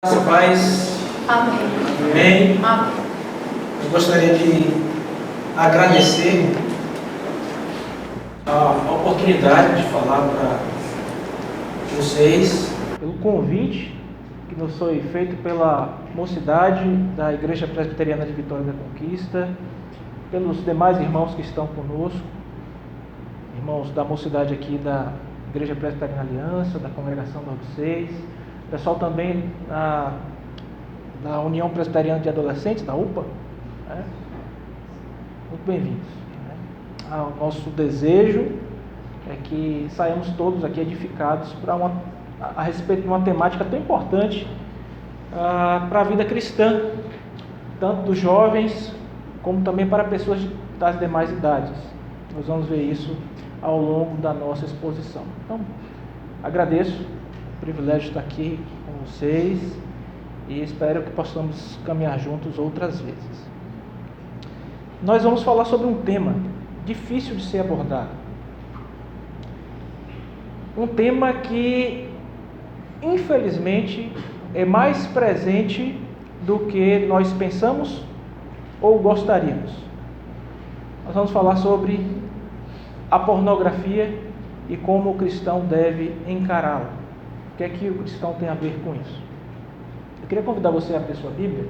Graça e paz. Amém. Amém. Amém. Eu gostaria de agradecer a oportunidade de falar para vocês, pelo convite que nos foi feito pela mocidade da Igreja Presbiteriana de Vitória da Conquista, pelos demais irmãos que estão conosco, irmãos da mocidade aqui da Igreja Presbiteriana Aliança, da Congregação da UP6, pessoal também da União Presbiteriana de Adolescentes, da UPA, né? Muito bem-vindos. Né? O nosso desejo é que saiamos todos aqui edificados a respeito de uma temática tão importante para a vida cristã, tanto dos jovens como também para pessoas das demais idades. Nós vamos ver isso ao longo da nossa exposição. Então, agradeço o privilégio de estar aqui com vocês e espero que possamos caminhar juntos outras vezes. Nós vamos falar sobre um tema difícil de ser abordado. Um tema que, infelizmente, é mais presente do que nós pensamos ou gostaríamos. Nós vamos falar sobre a pornografia e como o cristão deve encará-la. O que é que o cristão tem a ver com isso? Eu queria convidar você a abrir sua Bíblia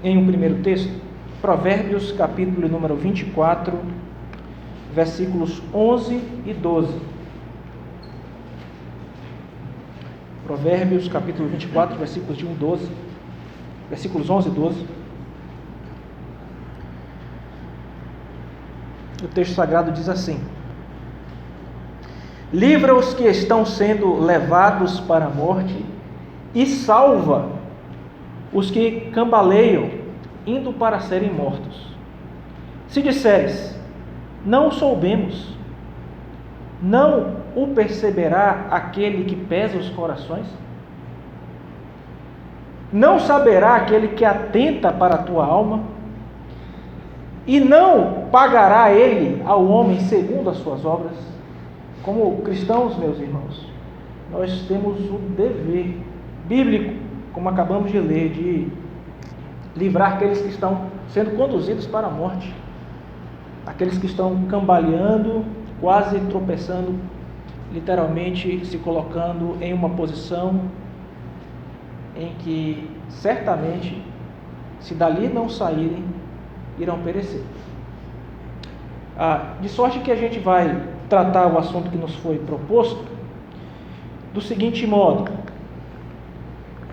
em um primeiro texto, Provérbios capítulo número 24, versículos 11 e 12. Provérbios capítulo 24, versículos de 12, versículos 11 e 12. O texto sagrado diz assim: livra os que estão sendo levados para a morte e salva os que cambaleiam, indo para serem mortos. Se disseres, não o soubemos, não o perceberá aquele que pesa os corações? Não saberá aquele que atenta para a tua alma? E não pagará ele ao homem segundo as suas obras? Como cristãos, meus irmãos, nós temos o dever bíblico, como acabamos de ler, de livrar aqueles que estão sendo conduzidos para a morte, aqueles que estão cambaleando, quase tropeçando, literalmente se colocando em uma posição em que certamente, se dali não saírem, irão perecer. De sorte que a gente vai tratar o assunto que nos foi proposto do seguinte modo.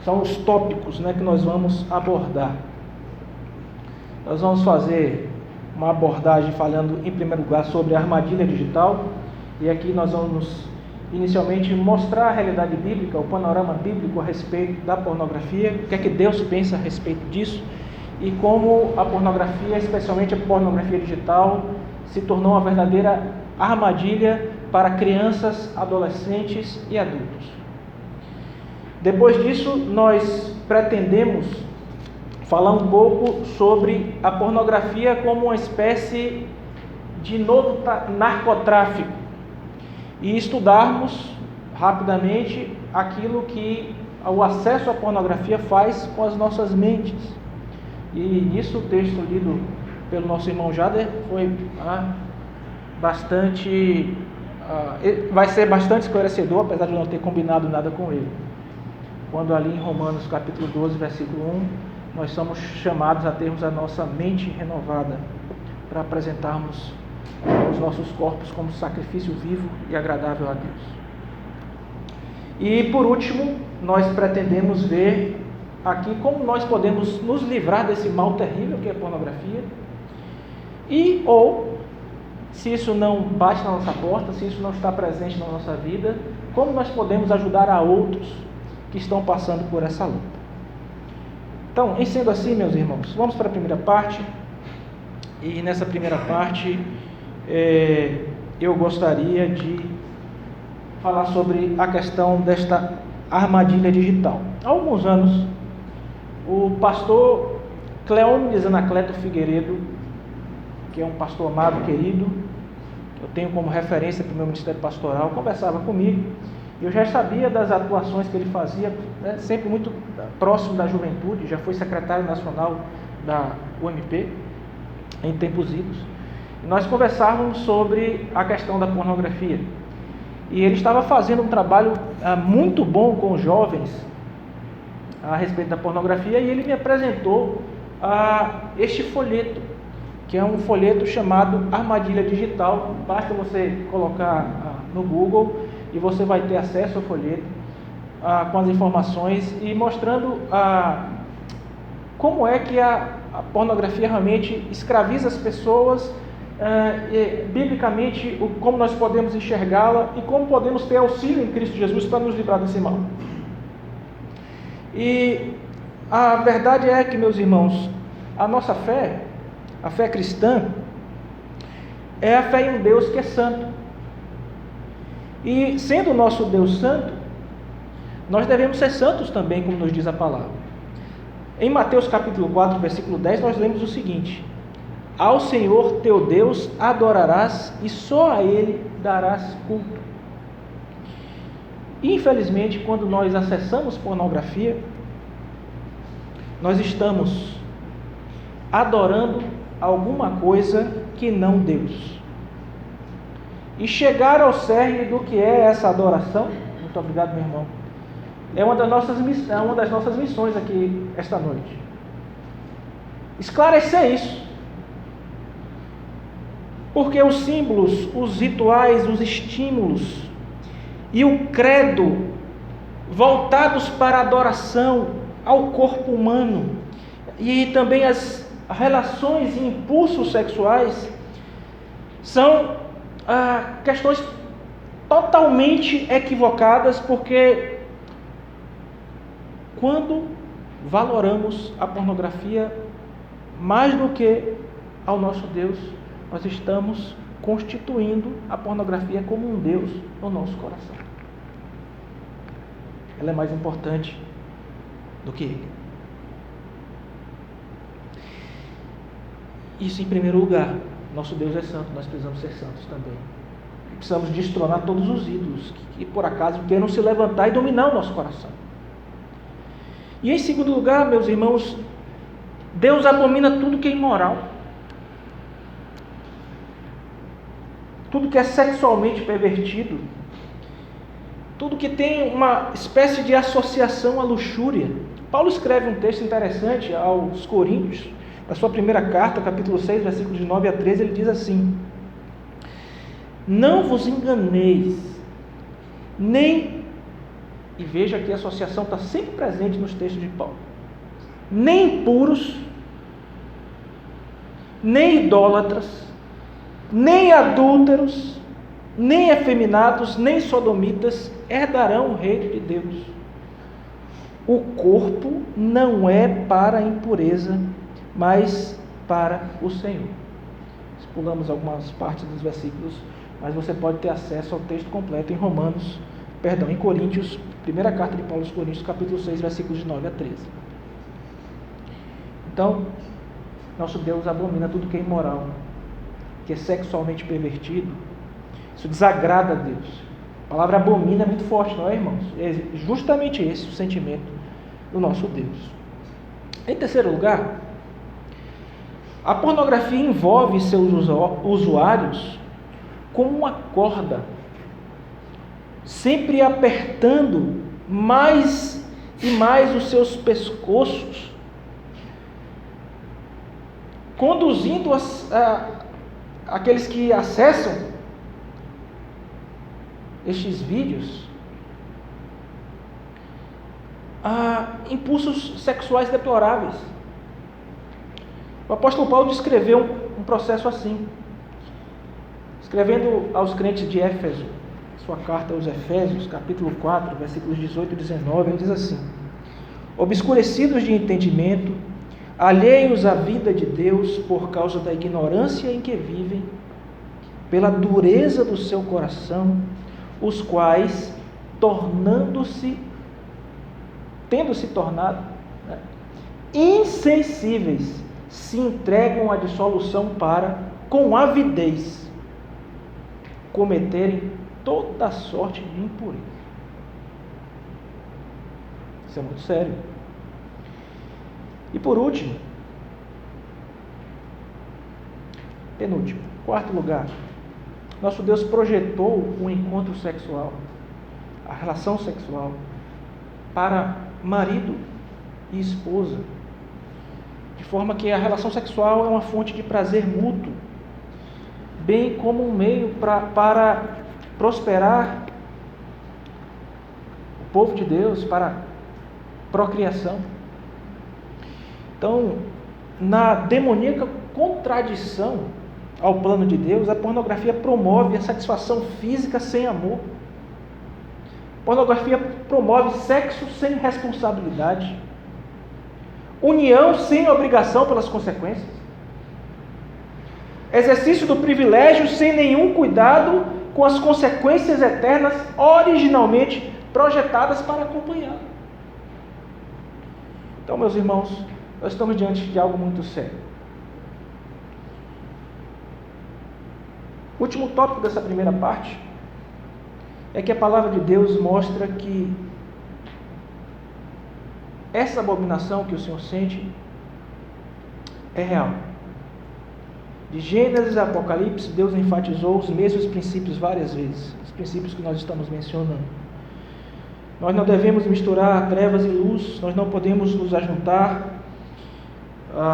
São os tópicos, que nós vamos abordar. Nós vamos fazer uma abordagem falando em primeiro lugar sobre a armadilha digital, e aqui nós vamos inicialmente mostrar a realidade bíblica, o panorama bíblico a respeito da pornografia, o que é que Deus pensa a respeito disso e como a pornografia, especialmente a pornografia digital, se tornou uma verdadeira armadilha para crianças, adolescentes e adultos. Depois disso, nós pretendemos falar um pouco sobre a pornografia como uma espécie de novo narcotráfico e estudarmos rapidamente aquilo que o acesso à pornografia faz com as nossas mentes. E nisso o texto lido pelo nosso irmão Jader foi vai ser bastante esclarecedor, apesar de eu não ter combinado nada com ele. Quando ali em Romanos capítulo 12, versículo 1, nós somos chamados a termos a nossa mente renovada para apresentarmos os nossos corpos como sacrifício vivo e agradável a Deus. E por último, nós pretendemos ver aqui como nós podemos nos livrar desse mal terrível que é a pornografia ou, se isso não bate na nossa porta, se isso não está presente na nossa vida, como nós podemos ajudar a outros que estão passando por essa luta. Então, em sendo assim, meus irmãos, vamos para a primeira parte. E nessa primeira parte, eu gostaria de falar sobre a questão desta armadilha digital. Há alguns anos, o pastor Cleômenes Anacleto Figueiredo, que é um pastor amado, querido, eu tenho como referência para o meu ministério pastoral, conversava comigo Eu já sabia das atuações que ele fazia, né, sempre muito próximo da juventude, já foi secretário nacional da UMP em tempos idos. E nós conversávamos sobre a questão da pornografia. E ele estava fazendo um trabalho muito bom com os jovens a respeito da pornografia, e ele me apresentou este folheto, que é um folheto chamado Armadilha Digital. Basta você colocar no Google e você vai ter acesso ao folheto com as informações e mostrando como é que a pornografia realmente escraviza as pessoas, biblicamente, como nós podemos enxergá-la e como podemos ter auxílio em Cristo Jesus para nos livrar desse mal. E a verdade é que, meus irmãos, a nossa fé, a fé cristã, é a fé em um Deus que é santo. E sendo o nosso Deus santo, nós devemos ser santos também, como nos diz a palavra. Em Mateus capítulo 4, versículo 10, nós lemos o seguinte: ao Senhor teu Deus adorarás e só a Ele darás culto. Infelizmente, quando nós acessamos pornografia, nós estamos adorando alguma coisa que não Deus. E chegar ao cerne do que é essa adoração, muito obrigado, meu irmão, é uma das nossas missões aqui esta noite. Esclarecer isso. Porque os símbolos, os rituais, os estímulos e o credo voltados para a adoração ao corpo humano e também as relações e impulsos sexuais são questões totalmente equivocadas, porque quando valoramos a pornografia mais do que ao nosso Deus, nós estamos constituindo a pornografia como um Deus no nosso coração. Ela é mais importante do que Ele. Isso em primeiro lugar. Nosso Deus é santo, nós precisamos ser santos também. Precisamos destronar todos os ídolos que por acaso queiram se levantar e dominar o nosso coração. E em segundo lugar, meus irmãos, Deus abomina tudo que é imoral. Tudo que é sexualmente pervertido, tudo que tem uma espécie de associação à luxúria. Paulo escreve um texto interessante aos Coríntios, na sua primeira carta, capítulo 6, versículos de 9 a 13, ele diz assim: não vos enganeis, e veja que a associação está sempre presente nos textos de Paulo, nem impuros, nem idólatras, nem adúlteros, nem efeminados, nem sodomitas herdarão o reino de Deus. O corpo não é para a impureza, mas para o Senhor. Pulamos algumas partes dos versículos, mas você pode ter acesso ao texto completo em Coríntios, primeira carta de Paulo aos Coríntios, capítulo 6, versículos de 9 a 13. Então, nosso Deus abomina tudo que é imoral, que é sexualmente pervertido. Isso desagrada a Deus. A palavra abomina é muito forte, não é, irmãos? É justamente esse o sentimento do nosso Deus. Em terceiro lugar, a pornografia envolve seus usuários como uma corda, sempre apertando mais e mais os seus pescoços, conduzindo aqueles que acessam estes vídeos a impulsos sexuais deploráveis. O apóstolo Paulo descreveu um processo assim, escrevendo aos crentes de Éfeso, sua carta aos Efésios, capítulo 4, versículos 18 e 19, ele diz assim: obscurecidos de entendimento, alheios à vida de Deus por causa da ignorância em que vivem, pela dureza do seu coração, os quais, tendo se tornado insensíveis, se entregam à dissolução para, com avidez, cometerem toda sorte de impureza. Isso é muito sério. E por último, penúltimo, quarto lugar, nosso Deus projetou o encontro sexual, a relação sexual, para marido e esposa, de forma que a relação sexual é uma fonte de prazer mútuo, bem como um meio para prosperar o povo de Deus, para procriação. Então, na demoníaca contradição ao plano de Deus, a pornografia promove a satisfação física sem amor. A pornografia promove sexo sem responsabilidade, união sem obrigação pelas consequências, exercício do privilégio sem nenhum cuidado com as consequências eternas originalmente projetadas para acompanhar. Então, meus irmãos, nós estamos diante de algo muito sério. O último tópico dessa primeira parte é que a palavra de Deus mostra que essa abominação que o Senhor sente é real. De Gênesis a Apocalipse, Deus enfatizou os mesmos princípios várias vezes, os princípios que nós estamos mencionando. Nós não devemos misturar trevas e luz, nós não podemos nos ajuntar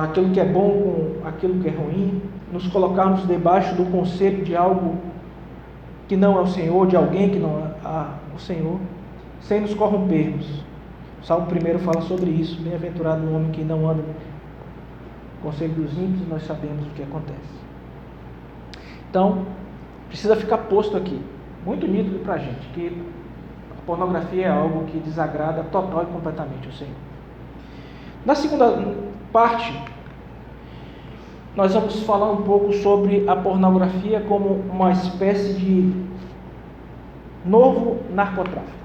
aquilo que é bom com aquilo que é ruim, nos colocarmos debaixo do conselho de algo que não é o Senhor, de alguém que não é o Senhor, sem nos corrompermos. O Salmo 1 fala sobre isso: bem-aventurado o homem que não anda no conselho dos ímpios. Nós sabemos o que acontece. Então, precisa ficar posto aqui, muito nítido para a gente, que a pornografia é algo que desagrada total e completamente o Senhor. Na segunda parte, nós vamos falar um pouco sobre a pornografia como uma espécie de novo narcotráfico.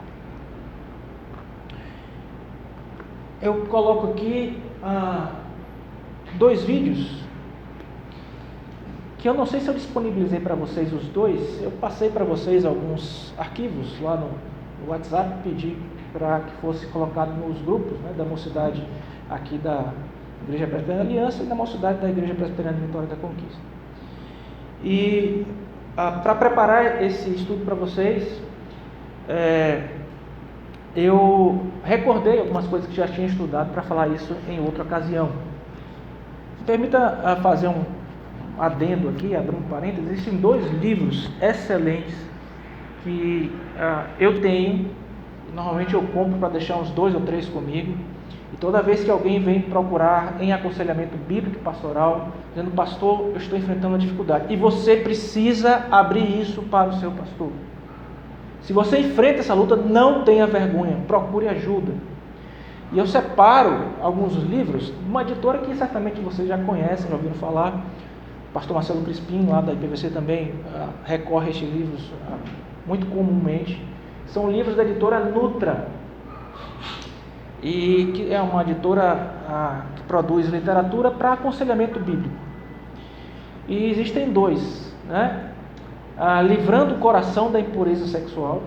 Eu coloco aqui 2 vídeos que eu não sei se eu disponibilizei para vocês os dois. Eu passei para vocês alguns arquivos lá no WhatsApp, pedi para que fosse colocado nos grupos, né, da mocidade aqui da Igreja Presbiteriana da Aliança e da mocidade da Igreja Presbiteriana de Vitória da Conquista. E para preparar esse estudo para vocês, eu recordei algumas coisas que já tinha estudado para falar isso em outra ocasião. Permita fazer um adendo aqui, abrir um parênteses. Existem 2 livros excelentes que eu tenho, normalmente eu compro para deixar uns 2 ou 3 comigo, e toda vez que alguém vem procurar em aconselhamento bíblico e pastoral, dizendo: pastor, eu estou enfrentando uma dificuldade, e você precisa abrir isso para o seu pastor. Se você enfrenta essa luta, não tenha vergonha, procure ajuda. E eu separo alguns livros de uma editora que certamente vocês já conhecem, já ouviram falar. O pastor Marcelo Crispim, lá da IPVC, também recorre a estes livros muito comumente. São livros da editora Nutra, e que é uma editora que produz literatura para aconselhamento bíblico. E existem 2, né? Livrando o Coração da Impureza Sexual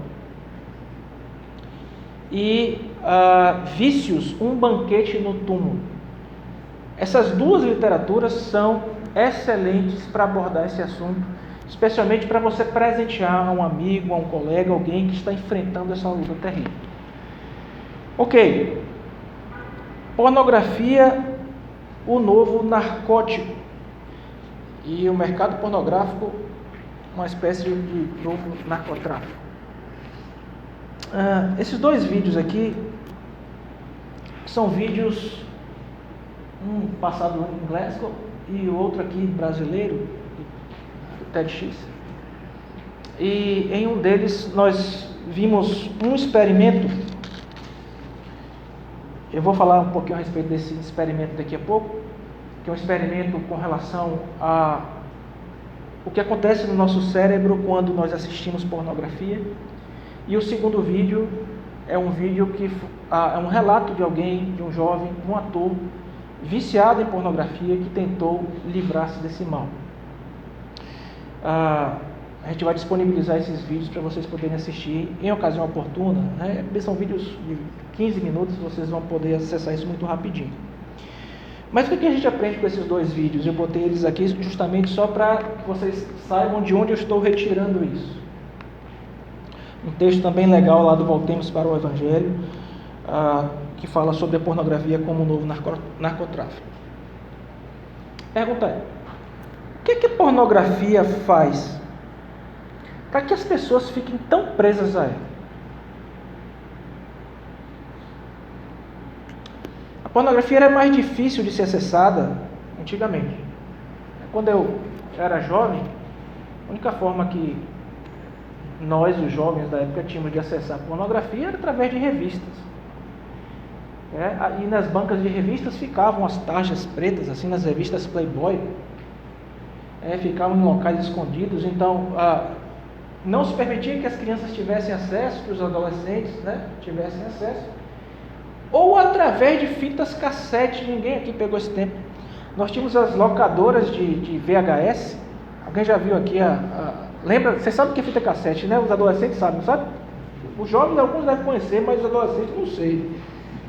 e Vícios, um banquete no túmulo. Essas 2 literaturas são excelentes para abordar esse assunto, especialmente para você presentear a um amigo, a um colega, alguém que está enfrentando essa luta terrível. Ok, pornografia, o novo narcótico, e o mercado pornográfico, uma espécie de novo narcotráfico. Esses 2 vídeos aqui são vídeos, um passado em Glasgow e o outro aqui brasileiro, do TEDx. E em um deles nós vimos um experimento. Eu vou falar um pouquinho a respeito desse experimento daqui a pouco, que é um experimento com relação a o que acontece no nosso cérebro quando nós assistimos pornografia. E o segundo vídeo é um vídeo que é um relato de alguém, de um jovem, um ator viciado em pornografia que tentou livrar-se desse mal. A gente vai disponibilizar esses vídeos para vocês poderem assistir em ocasião oportuna, né? São vídeos de 15 minutos, vocês vão poder acessar isso muito rapidinho. Mas o que a gente aprende com esses dois vídeos? Eu botei eles aqui justamente só para que vocês saibam de onde eu estou retirando isso. Um texto também legal lá do Voltemos para o Evangelho, que fala sobre a pornografia como um novo narcotráfico. Pergunta é: o que a pornografia faz para que as pessoas fiquem tão presas a ela? A pornografia era mais difícil de ser acessada antigamente. Quando eu era jovem, a única forma que nós, os jovens da época, tínhamos de acessar a pornografia era através de revistas. E nas bancas de revistas ficavam as tarjas pretas, assim, nas revistas Playboy. Ficavam em locais escondidos. Então, não se permitia que as crianças tivessem acesso, que os adolescentes tivessem acesso. Ou através de fitas cassete. Ninguém aqui pegou esse tempo. Nós tínhamos as locadoras de VHS. Alguém já viu aqui lembra? Você sabe o que é fita cassete, né? Os adolescentes sabem, não sabe? Os jovens, alguns devem conhecer, mas os adolescentes não sei.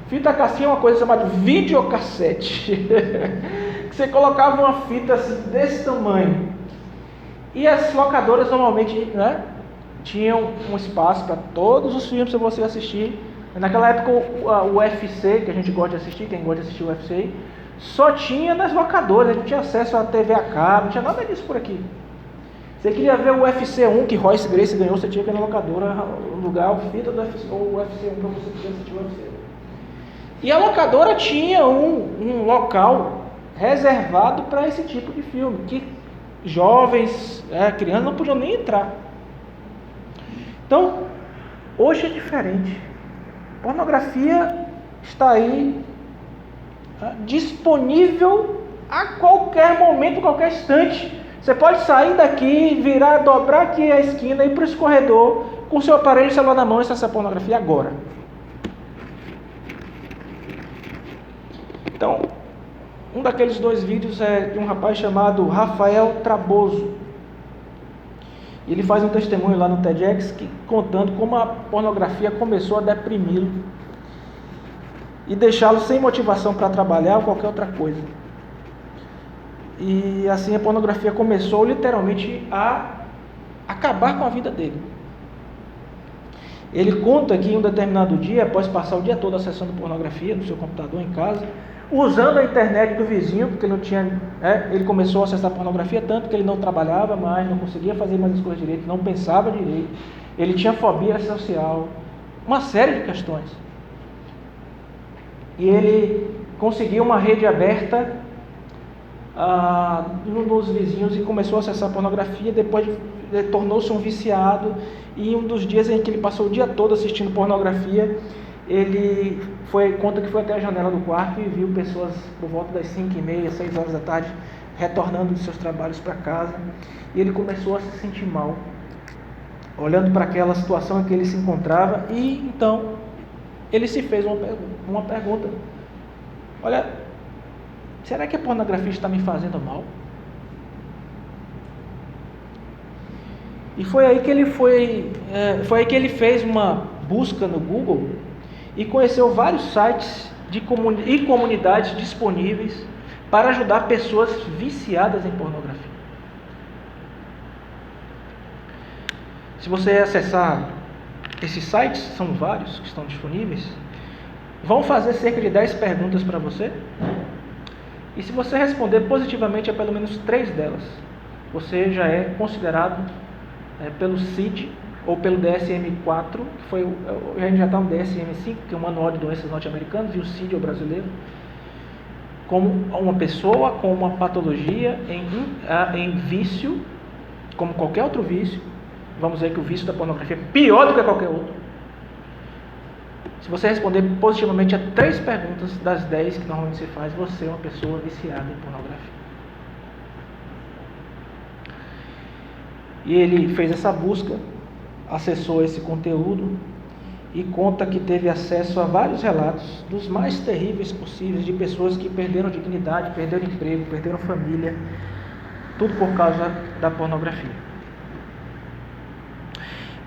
Fita cassete é uma coisa chamada videocassete. Que você colocava uma fita assim, desse tamanho. E as locadoras normalmente tinham um espaço para todos os filmes que você assistir. Naquela época o UFC, que a gente gosta de assistir, quem gosta de assistir o UFC, só tinha nas locadoras, não tinha acesso à TV a cabo, não tinha nada disso por aqui. Você queria ver o UFC 1 que Royce Gracie ganhou, você tinha que ir na locadora alugar a fita do UFC, ou o UFC 1 para você poder assistir o UFC. E a locadora tinha um local reservado para esse tipo de filme, que jovens, crianças não podiam nem entrar. Então, hoje é diferente. Pornografia está aí disponível a qualquer momento, qualquer instante. Você pode sair daqui, virar, dobrar aqui a esquina, ir para esse corredor com seu aparelho celular na mão e acessar a pornografia agora. Então, um daqueles dois vídeos é de um rapaz chamado Rafael Traboso. Ele faz um testemunho lá no TEDx contando como a pornografia começou a deprimi-lo e deixá-lo sem motivação para trabalhar ou qualquer outra coisa. E assim a pornografia começou literalmente a acabar com a vida dele. Ele conta que em um determinado dia, após passar o dia todo acessando pornografia no seu computador em casa, usando a internet do vizinho, porque não tinha, ele começou a acessar pornografia tanto que ele não trabalhava mais, não conseguia fazer mais as coisas direito, não pensava direito, ele tinha fobia social, uma série de questões. E ele conseguiu uma rede aberta nos vizinhos e começou a acessar pornografia. Depois tornou-se um viciado, e um dos dias em que ele passou o dia todo assistindo pornografia, ele conta que foi até a janela do quarto e viu pessoas por volta das 5h30, 6 horas da tarde retornando dos seus trabalhos para casa, e ele começou a se sentir mal olhando para aquela situação em que ele se encontrava. E então ele se fez uma pergunta: olha, será que a pornografia está me fazendo mal? E foi aí que ele fez uma busca no Google e conheceu vários sites e comunidades disponíveis para ajudar pessoas viciadas em pornografia. Se você acessar esses sites, são vários que estão disponíveis, vão fazer cerca de 10 perguntas para você. E se você responder positivamente a pelo menos 3 delas, você já é considerado pelo CID ou pelo DSM-4, que a gente já está no DSM-5, que é o Manual de Doenças Norte-Americanos, e o CID é o brasileiro, como uma pessoa com uma patologia em vício, como qualquer outro vício. Vamos dizer que o vício da pornografia é pior do que qualquer outro. Se você responder positivamente a 3 perguntas das 10 que normalmente se faz, você é uma pessoa viciada em pornografia. E ele fez essa busca, acessou esse conteúdo e conta que teve acesso a vários relatos dos mais terríveis possíveis de pessoas que perderam dignidade, perderam emprego, perderam família, tudo por causa da pornografia.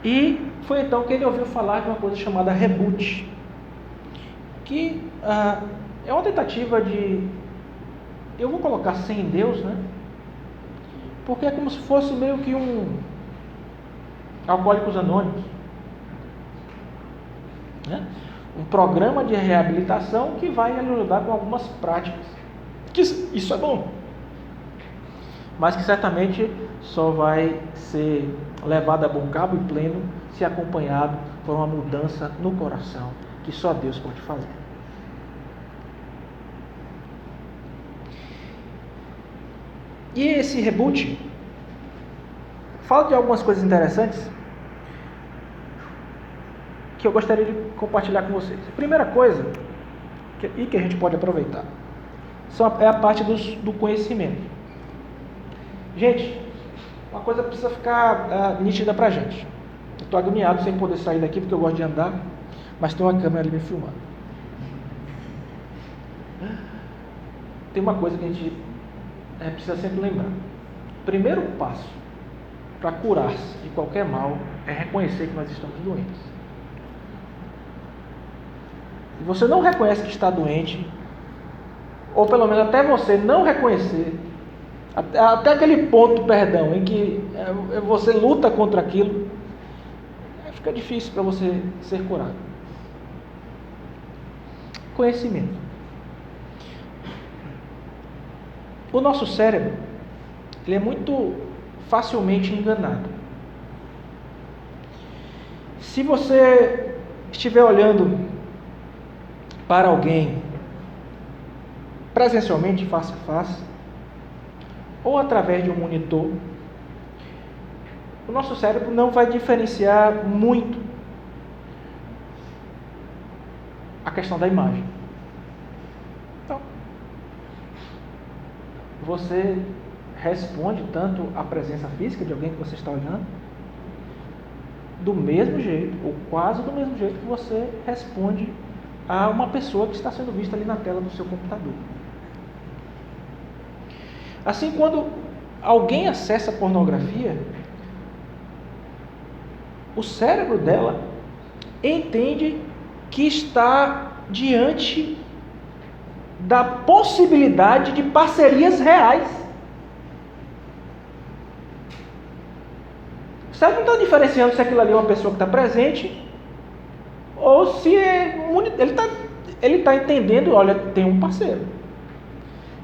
E foi então que ele ouviu falar de uma coisa chamada reboot. que é uma tentativa de, eu vou colocar sem Deus, né? Porque é como se fosse meio que um Alcoólicos Anônimos, né? Um programa de reabilitação que vai ajudar com algumas práticas. Que isso é bom, mas que certamente só vai ser levado a bom cabo e pleno se acompanhado por uma mudança no coração, que só Deus pode fazer. E esse reboot fala de algumas coisas interessantes que eu gostaria de compartilhar com vocês. A primeira coisa, que a gente pode aproveitar, é a parte do conhecimento. Gente, uma coisa precisa ficar nítida pra gente. Eu estou agoniado sem poder sair daqui porque eu gosto de andar, mas tem uma câmera ali me filmando. Tem uma coisa que a gente precisa sempre lembrar. O primeiro passo para curar-se de qualquer mal é reconhecer que nós estamos doentes. Se você não reconhece que está doente, ou pelo menos até você não reconhecer, até aquele ponto, perdão, em que você luta contra aquilo, fica difícil para você ser curado. Conhecimento. O nosso cérebro, ele é muito facilmente enganado. Se você estiver olhando para alguém presencialmente, face a face, ou através de um monitor, o nosso cérebro não vai diferenciar muito a questão da imagem. Então, você responde tanto à presença física de alguém que você está olhando, do mesmo jeito, ou quase do mesmo jeito que você responde a uma pessoa que está sendo vista ali na tela do seu computador. Assim, quando alguém acessa pornografia, o cérebro dela entende que está diante da possibilidade de parcerias reais. O cérebro não está diferenciando se aquilo ali é uma pessoa que está presente ou se ele está entendendo, olha, tem um parceiro.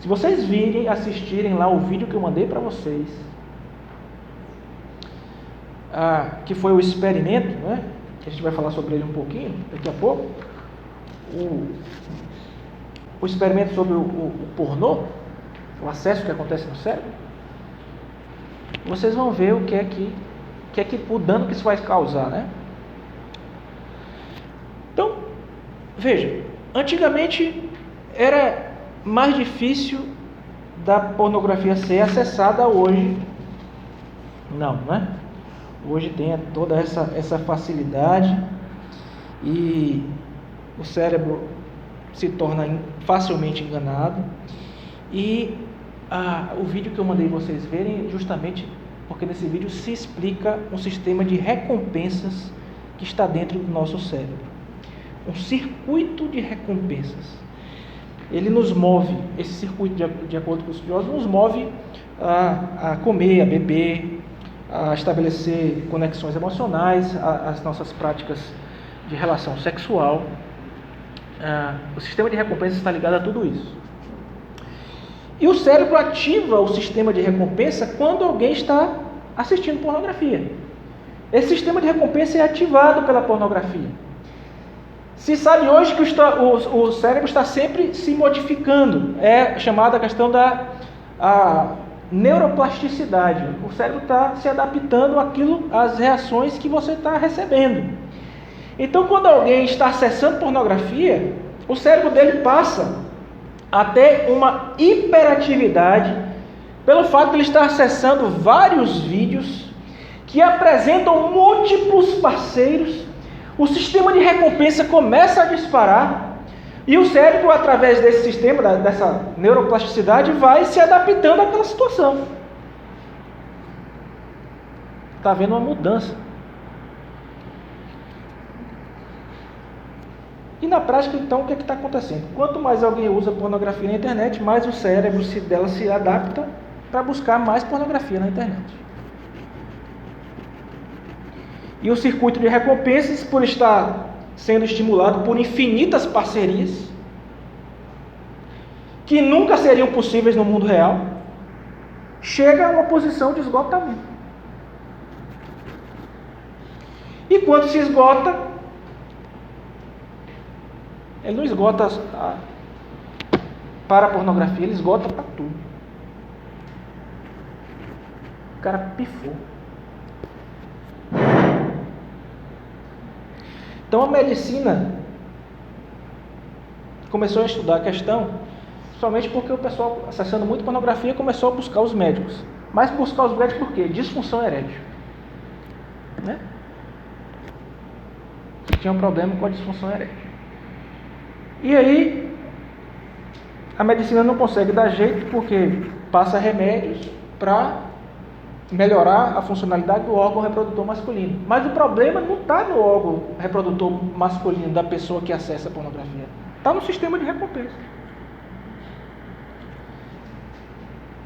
Se vocês assistirem lá o vídeo que eu mandei para vocês, que foi o experimento, né? Que a gente vai falar sobre ele um pouquinho daqui a pouco, o experimento sobre o pornô, o acesso que acontece no cérebro, vocês vão ver o o dano que isso vai causar, né? Então, veja, antigamente era mais difícil da pornografia ser acessada, hoje não, né? Hoje tem toda essa facilidade e o cérebro se torna facilmente enganado. E o vídeo que eu mandei vocês verem, justamente porque nesse vídeo se explica um sistema de recompensas que está dentro do nosso cérebro. Um circuito de recompensas. Ele nos move, esse circuito, de acordo com os estudiosos, nos move a comer, a beber, a estabelecer conexões emocionais, as nossas práticas de relação sexual. O sistema de recompensa está ligado a tudo isso. E o cérebro ativa o sistema de recompensa quando alguém está assistindo pornografia. Esse sistema de recompensa é ativado pela pornografia. Se sabe hoje que o cérebro está sempre se modificando. É chamada a questão da neuroplasticidade. O cérebro está se adaptando às reações que você está recebendo. Então, quando alguém está acessando pornografia, o cérebro dele passa a ter uma hiperatividade pelo fato de ele estar acessando vários vídeos que apresentam múltiplos parceiros. O sistema de recompensa começa a disparar e o cérebro, através desse sistema, dessa neuroplasticidade, vai se adaptando àquela situação. Está havendo uma mudança. E na prática, então, o que está acontecendo? Quanto mais alguém usa pornografia na internet, mais o cérebro dela se adapta para buscar mais pornografia na internet. E o circuito de recompensas, por estar sendo estimulado por infinitas parcerias, que nunca seriam possíveis no mundo real, chega a uma posição de esgotamento. E quando se esgota, ele não esgota para a pornografia, ele esgota para tudo. O cara pifou. Então a medicina começou a estudar a questão, somente porque o pessoal, acessando muito pornografia, começou a buscar os médicos. Mas buscar os médicos por quê? Disfunção erétil. Né? Tinha um problema com a disfunção erétil. E aí, a medicina não consegue dar jeito porque passa remédios para melhorar a funcionalidade do órgão reprodutor masculino. Mas o problema não está no órgão reprodutor masculino da pessoa que acessa a pornografia. Está no sistema de recompensa.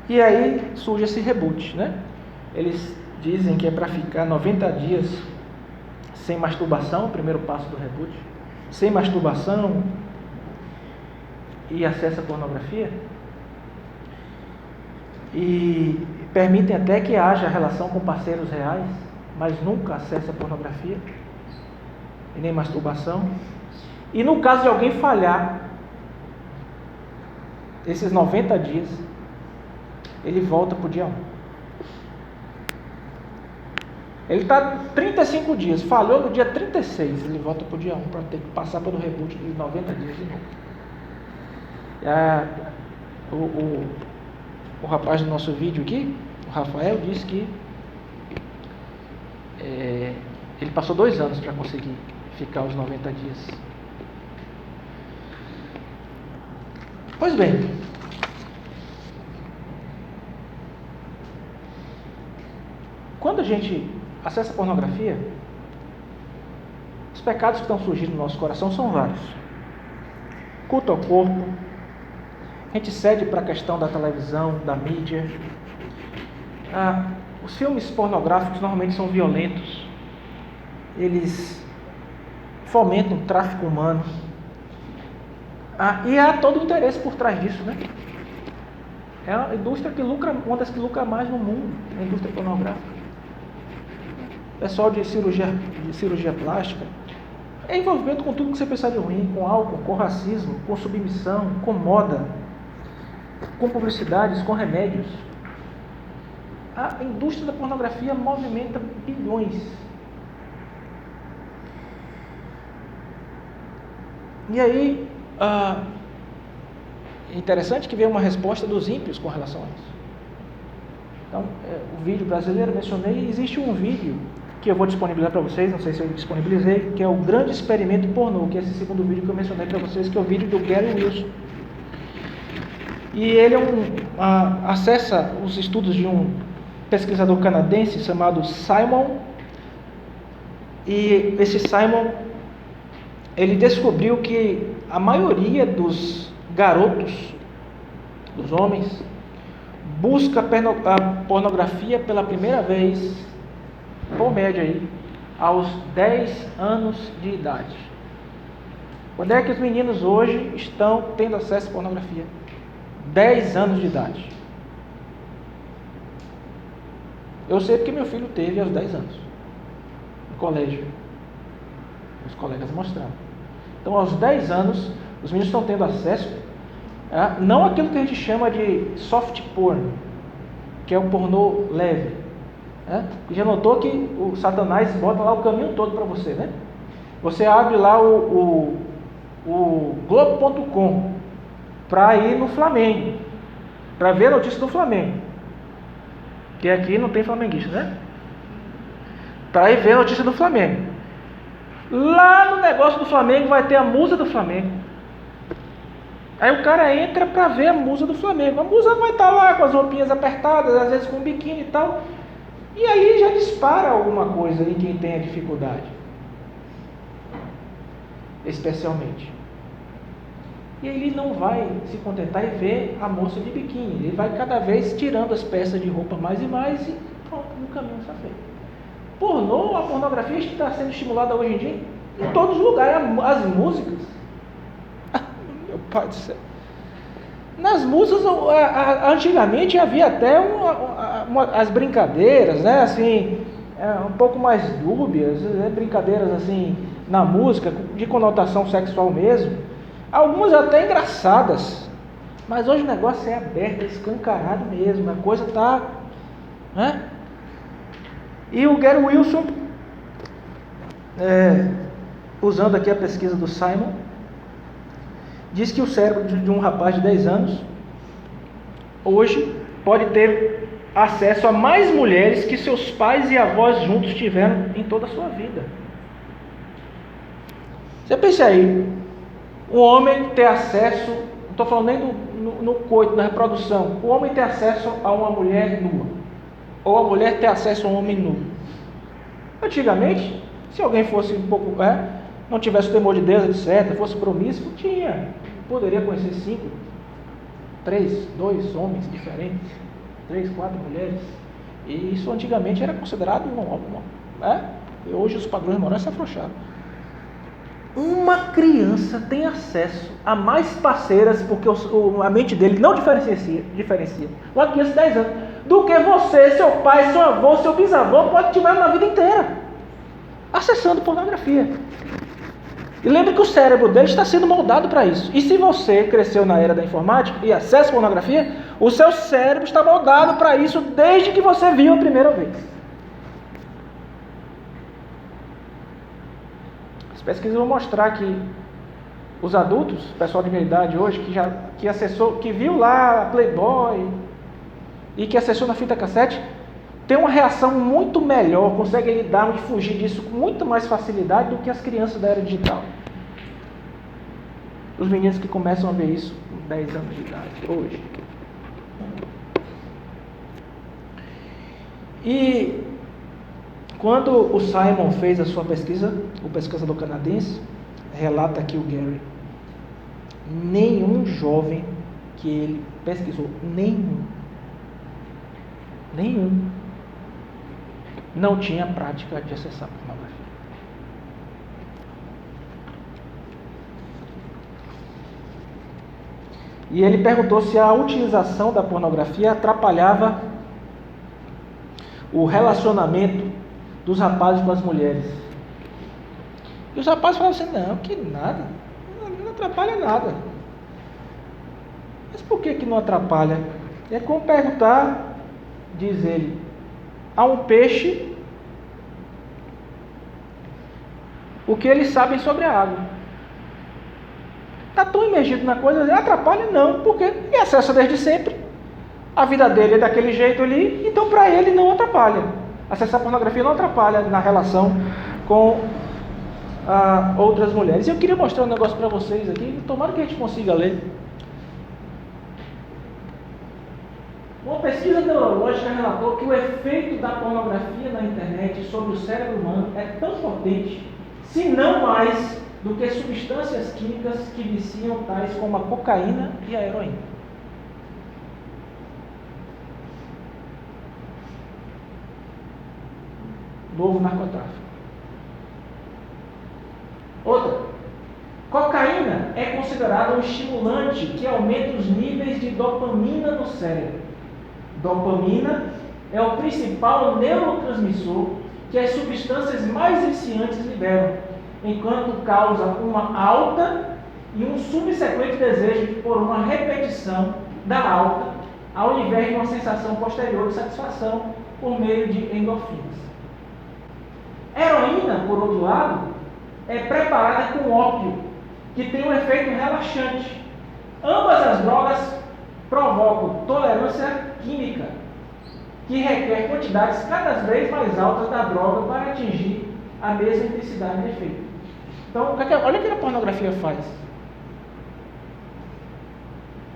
E aí surge esse reboot, né? Eles dizem que é para ficar 90 dias sem masturbação, o primeiro passo do reboot, sem masturbação e acesso à pornografia, e permitem até que haja relação com parceiros reais, mas nunca acesso à pornografia e nem masturbação. E no caso de alguém falhar esses 90 dias, ele volta para o dia 1. Ele está 35 dias, falhou no dia 36, ele volta para o dia 1 para ter que passar pelo reboot de 90 dias de novo. O rapaz do nosso vídeo aqui, o Rafael, disse que ele passou 2 anos para conseguir ficar os 90 dias. Pois bem, quando a gente acessa a pornografia, os pecados que estão surgindo no nosso coração são vários. Culto ao corpo, a gente cede para a questão da televisão, da mídia. Os filmes pornográficos normalmente são violentos, eles fomentam o tráfico humano. E há todo o interesse por trás disso, né? É a indústria que lucra, uma das que lucra mais no mundo, a indústria pornográfica. Pessoal de cirurgia plástica, é envolvimento com tudo que você pensar de ruim, com álcool, com racismo, com submissão, com moda, com publicidades, com remédios. A indústria da pornografia movimenta bilhões. E aí, é interessante que veio uma resposta dos ímpios com relação a isso. Então, o vídeo brasileiro, mencionei, existe um vídeo que eu vou disponibilizar para vocês, não sei se eu disponibilizei, que é o Grande Experimento Pornô, que é esse segundo vídeo que eu mencionei para vocês, que é o vídeo do Gary Wilson. E ele acessa os estudos de um pesquisador canadense chamado Simon, e esse Simon, ele descobriu que a maioria dos garotos, dos homens, busca a pornografia pela primeira vez, por média aí, aos 10 anos de idade. Quando é que os meninos hoje estão tendo acesso à pornografia? 10 anos de idade. Eu sei porque meu filho teve aos 10 anos, no colégio. Os colegas mostraram. Então, aos 10 anos, os meninos estão tendo acesso, não aquilo que a gente chama de soft porn, que é o pornô leve. E já notou que o Satanás bota lá o caminho todo para você, né? Você abre lá o Globo.com para ir no Flamengo, para ver a notícia do Flamengo, que aqui não tem flamenguista, né? Para ir ver a notícia do Flamengo. Lá no negócio do Flamengo vai ter a musa do Flamengo. Aí o cara entra para ver a musa do Flamengo. A musa vai estar lá com as roupinhas apertadas, às vezes com um biquíni e tal. E aí já dispara alguma coisa em quem tem a dificuldade. especialmente. E ele não vai se contentar em ver a moça de biquíni, ele vai cada vez tirando as peças de roupa mais e mais e pronto, no caminho está feito. Pornô, a pornografia está sendo estimulada hoje em dia em todos os lugares, as músicas. Meu pai do céu. Nas músicas, antigamente havia até as brincadeiras, né, assim, um pouco mais dúbias, brincadeiras assim, na música, de conotação sexual mesmo, algumas até engraçadas, mas hoje o negócio é aberto, é escancarado mesmo, a coisa está, né? E o Gary Wilson, usando aqui a pesquisa do Simon, diz que o cérebro de um rapaz de 10 anos, hoje, pode ter acesso a mais mulheres que seus pais e avós juntos tiveram em toda a sua vida. Você pensa aí, o homem ter acesso, não estou falando nem no coito, na reprodução, o homem ter acesso a uma mulher nua, ou a mulher ter acesso a um homem nu. Antigamente, se alguém fosse um pouco, não tivesse o temor de Deus, etc., fosse promíscuo, poderia conhecer 5, 3, 2 homens diferentes, 3, 4 mulheres, e isso antigamente era considerado e hoje os padrões morais se afrouxaram. Uma criança tem acesso a mais parceiras, porque a mente dele não diferencia, uma criança de 10 anos, do que você, seu pai, seu avô, seu bisavô pode tiver na vida inteira, acessando pornografia. E lembre que o cérebro dele está sendo moldado para isso. E se você cresceu na era da informática e acessa pornografia, o seu cérebro está moldado para isso desde que você viu a primeira vez. As pesquisas vão mostrar que os adultos, o pessoal de minha idade hoje, que acessou, que viu lá Playboy e que acessou na fita cassete, tem uma reação muito melhor, consegue lidar e fugir disso com muito mais facilidade do que as crianças da era digital. Os meninos que começam a ver isso com 10 anos de idade, hoje. E quando o Simon fez a sua pesquisa, o pesquisador canadense, relata aqui o Gary, nenhum jovem que ele pesquisou, nenhum, não tinha prática de acessar pornografia. E ele perguntou se a utilização da pornografia atrapalhava o relacionamento dos rapazes com as mulheres. E os rapazes falavam assim, não, que nada, não atrapalha nada. Mas por que não atrapalha? É como perguntar, diz ele, a um peixe o que eles sabem sobre a água. Está tão imergido na coisa, atrapalha? Não, porque ele acessa desde sempre. A vida dele é daquele jeito ali, então para ele não atrapalha. Acessar a pornografia não atrapalha na relação com outras mulheres. Eu queria mostrar um negócio para vocês aqui, tomara que a gente consiga ler. Uma pesquisa neurológica relatou que o efeito da pornografia na internet sobre o cérebro humano é tão potente, se não mais, do que substâncias químicas que viciam, tais como a cocaína e a heroína. Novo narcotráfico. Outra. Cocaína é considerada um estimulante que aumenta os níveis de dopamina no cérebro. Dopamina é o principal neurotransmissor que as substâncias mais viciantes liberam, enquanto causa uma alta e um subsequente desejo por uma repetição da alta, ao invés de uma sensação posterior de satisfação por meio de endorfinas. Heroína, por outro lado, é preparada com ópio, que tem um efeito relaxante. Ambas as drogas provocam tolerância química, que requer quantidades cada vez mais altas da droga para atingir a mesma intensidade de efeito. Então, olha o que a pornografia faz.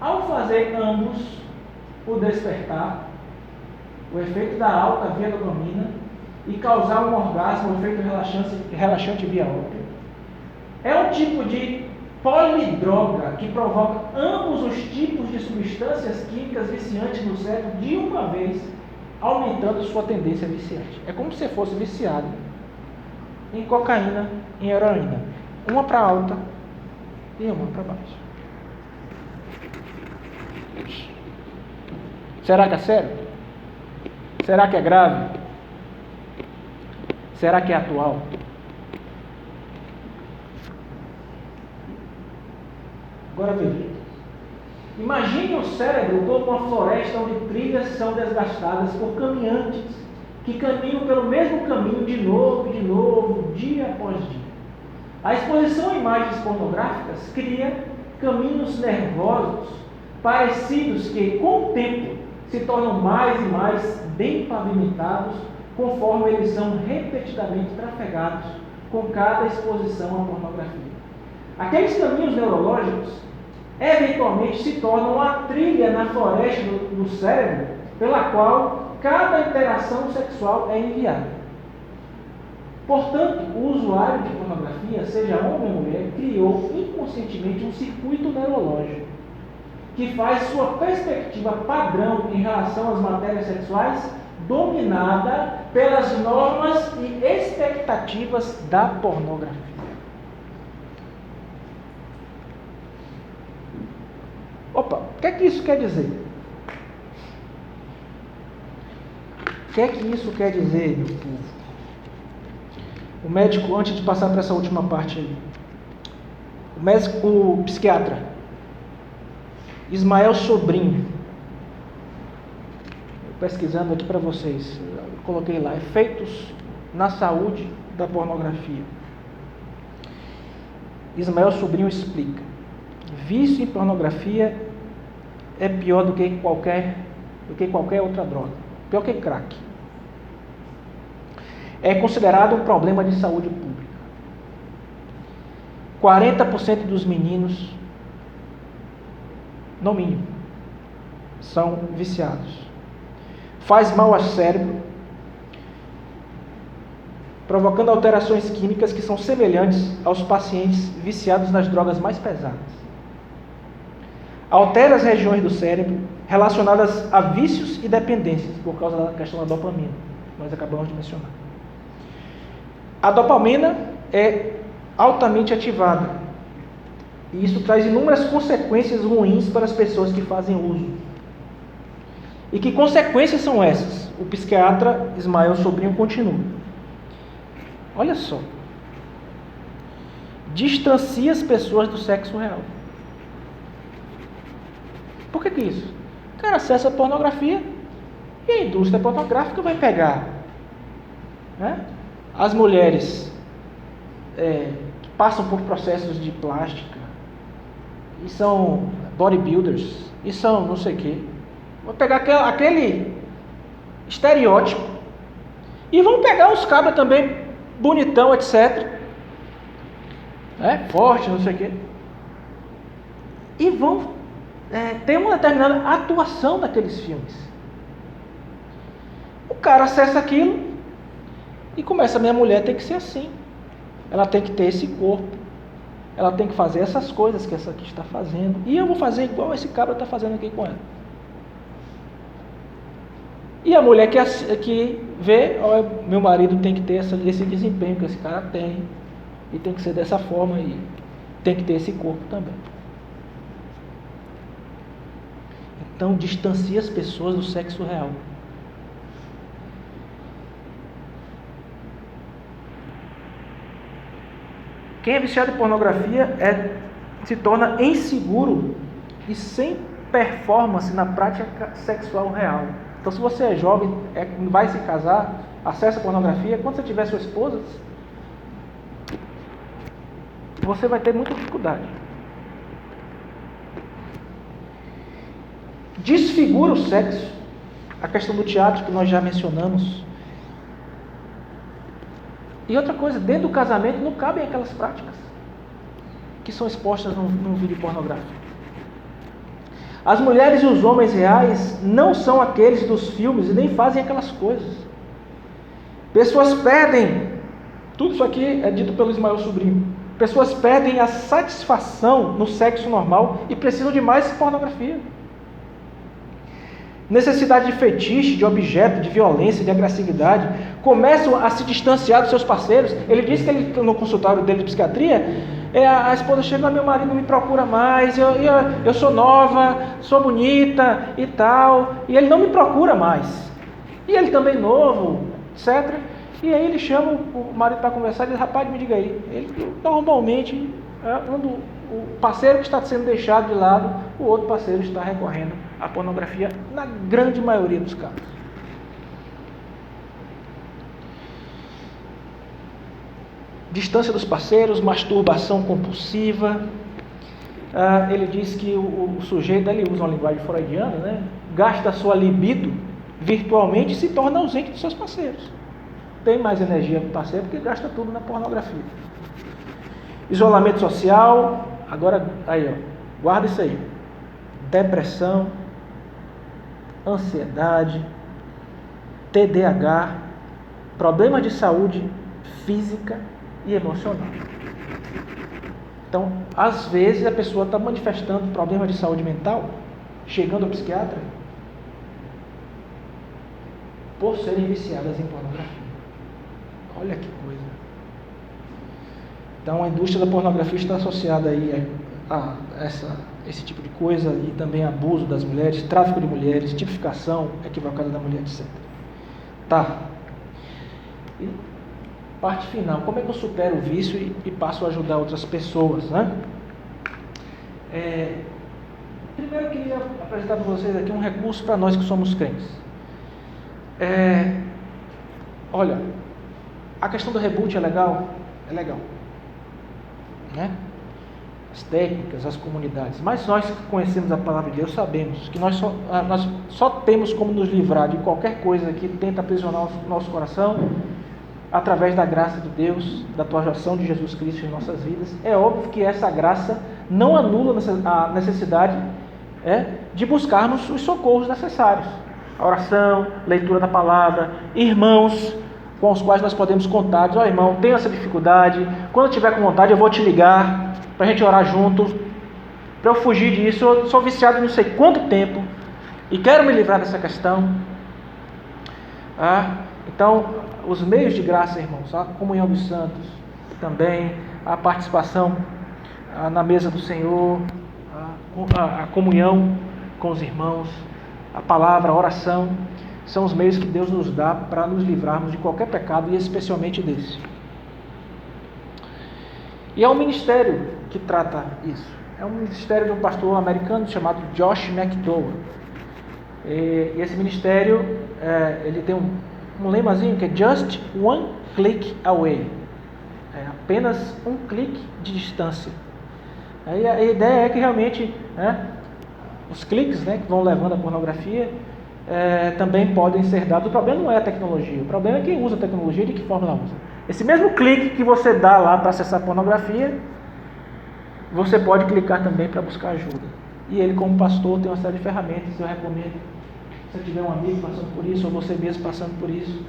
Ao fazer ambos o despertar, o efeito da alta via dopamina, e causar um orgasmo, um efeito relaxante via ópio, é um tipo de polidroga que provoca ambos os tipos de substâncias químicas viciantes no cérebro de uma vez, aumentando sua tendência viciante. É como se você fosse viciado em cocaína, em heroína. Uma para alta e uma para baixo. Será que é sério? Será que é grave? Será que é atual? Agora veja. Imagine o cérebro como uma floresta onde trilhas são desgastadas por caminhantes que caminham pelo mesmo caminho de novo, dia após dia. A exposição a imagens pornográficas cria caminhos nervosos parecidos que, com o tempo, se tornam mais e mais bem pavimentados conforme eles são repetidamente trafegados com cada exposição à pornografia. Aqueles caminhos neurológicos eventualmente se tornam a trilha na floresta do cérebro pela qual cada interação sexual é enviada. Portanto, o usuário de pornografia, seja homem ou mulher, criou inconscientemente um circuito neurológico que faz sua perspectiva padrão em relação às matérias sexuais dominada pelas normas e expectativas da pornografia. Opa, o que é que isso quer dizer? O que é que isso quer dizer, meu povo? O médico, antes de passar para essa última parte aí, o psiquiatra Ismael Sobrinho, pesquisando aqui para vocês, eu coloquei lá, efeitos na saúde da pornografia. Ismael Sobrinho explica: vício em pornografia é pior do que qualquer outra droga, pior que crack. É considerado um problema de saúde pública. 40% dos meninos, no mínimo, são viciados. Faz mal ao cérebro, provocando alterações químicas que são semelhantes aos pacientes viciados nas drogas mais pesadas. Altera as regiões do cérebro relacionadas a vícios e dependências, por causa da questão da dopamina, que nós acabamos de mencionar. A dopamina é altamente ativada, e isso traz inúmeras consequências ruins para as pessoas que fazem uso. E que consequências são essas? O psiquiatra Ismael Sobrinho continua. Olha só. Distancia as pessoas do sexo real. Por que isso? O cara acessa a pornografia e a indústria pornográfica vai pegar, né, as mulheres que passam por processos de plástica e são bodybuilders e são não sei o quê. Vão pegar aquele estereótipo e vão pegar os cabras também bonitão, etc. Forte, não sei o quê. E vão ter uma determinada atuação naqueles filmes. O cara acessa aquilo e começa: minha mulher tem que ser assim. Ela tem que ter esse corpo. Ela tem que fazer essas coisas que essa aqui está fazendo. E eu vou fazer igual esse cabra está fazendo aqui com ela. E a mulher que vê: meu marido tem que ter esse desempenho que esse cara tem, e tem que ser dessa forma, e tem que ter esse corpo também. Então, distancia as pessoas do sexo real. Quem é viciado em pornografia se torna inseguro e sem performance na prática sexual real. Então, se você é jovem, vai se casar, acessa a pornografia, quando você tiver sua esposa, você vai ter muita dificuldade. Desfigura o sexo, a questão do teatro que nós já mencionamos. E outra coisa, dentro do casamento não cabem aquelas práticas que são expostas num vídeo pornográfico. As mulheres e os homens reais não são aqueles dos filmes e nem fazem aquelas coisas. Pessoas perdem, tudo isso aqui é dito pelo Ismael Sobrinho, Pessoas perdem a satisfação no sexo normal e precisam de mais pornografia. Necessidade de fetiche, de objeto, de violência, de agressividade, começam a se distanciar dos seus parceiros. Ele disse que ele, no consultório dele de psiquiatria, a esposa chega: meu marido não me procura mais, eu sou nova, sou bonita e tal, e ele não me procura mais. E ele também novo, etc. E aí ele chama o marido para conversar e diz: rapaz, me diga aí. Ele normalmente, o parceiro que está sendo deixado de lado, o outro parceiro está recorrendo à pornografia, na grande maioria dos casos. Distância dos parceiros, masturbação compulsiva. Ele diz que o sujeito, ele usa uma linguagem freudiana, né? Gasta a sua libido virtualmente e se torna ausente dos seus parceiros. Tem mais energia para o parceiro porque gasta tudo na pornografia. Isolamento social. Agora, aí, ó, guarda isso aí. Depressão, ansiedade, TDAH, problemas de saúde física e emocional. Então, às vezes a pessoa está manifestando problemas de saúde mental, chegando ao psiquiatra, por serem viciadas em pornografia. Olha que coisa. Então, a indústria da pornografia está associada aí a esse tipo de coisa, e também abuso das mulheres, tráfico de mulheres, tipificação equivocada da mulher, etc. Tá. E parte final, como é que eu supero o vício e passo a ajudar outras pessoas, né? Primeiro eu queria apresentar para vocês aqui um recurso para nós que somos crentes. Olha, a questão do reboot é legal? É legal, né? As técnicas, as comunidades, mas nós que conhecemos a palavra de Deus sabemos que nós só temos como nos livrar de qualquer coisa que tenta aprisionar o nosso coração através da graça de Deus, da atuação de Jesus Cristo em nossas vidas. É óbvio que essa graça não anula a necessidade de buscarmos os socorros necessários. A oração, leitura da palavra, irmãos com os quais nós podemos contar. Diz: ó, irmão, tenho essa dificuldade, quando tiver com vontade eu vou te ligar para a gente orar junto, para eu fugir disso. Eu sou viciado em não sei quanto tempo e quero me livrar dessa questão. Então, os meios de graça, irmãos, a comunhão dos santos, também a participação na mesa do Senhor, a comunhão com os irmãos, a palavra, a oração, são os meios que Deus nos dá para nos livrarmos de qualquer pecado, e especialmente desse. E é um ministério que trata isso. É um ministério de um pastor americano chamado Josh McDowell. E esse ministério, ele tem um lemazinho que é Just One Click Away. Apenas um clique de distância. Aí a ideia é que realmente os cliques, que vão levando à pornografia também podem ser dados. O problema não é a tecnologia, o problema é quem usa a tecnologia e de que forma ela usa. Esse mesmo clique que você dá lá para acessar a pornografia, você pode clicar também para buscar ajuda. E ele, como pastor, tem uma série de ferramentas. Eu recomendo, se você tiver um amigo passando por isso, ou você mesmo passando por isso,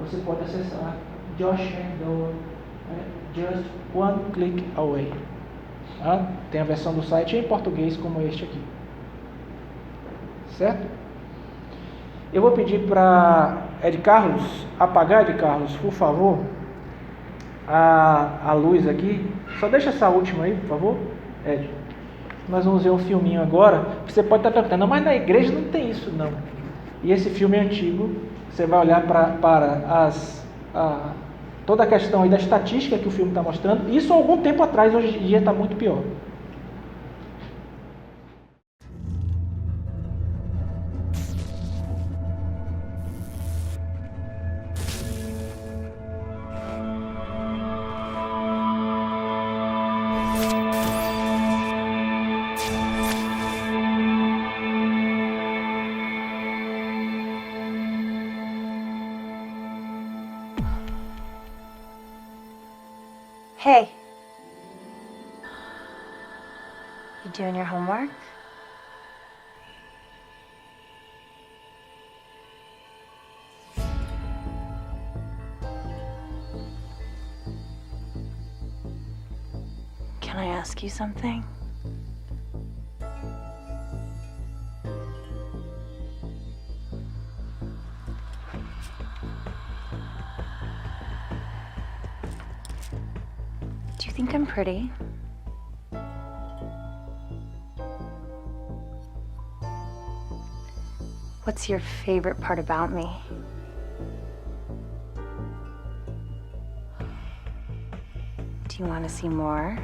você pode acessar Josh McDowell, Just One Click Away. Tem a versão do site em português como este aqui. Certo? Eu vou pedir para Ed Carlos apagar, Ed Carlos, por favor, a luz aqui. Só deixa essa última aí, por favor, Ed. Nós vamos ver um filminho agora. Você pode estar perguntando: mas na igreja não tem isso, não. E esse filme é antigo. Você vai olhar para toda a questão aí da estatística que o filme está mostrando. Isso há algum tempo atrás, hoje em dia está muito pior. Hey. You doing your homework? ask you something? Do you think I'm pretty? What's your favorite part about me? Do you want to see more?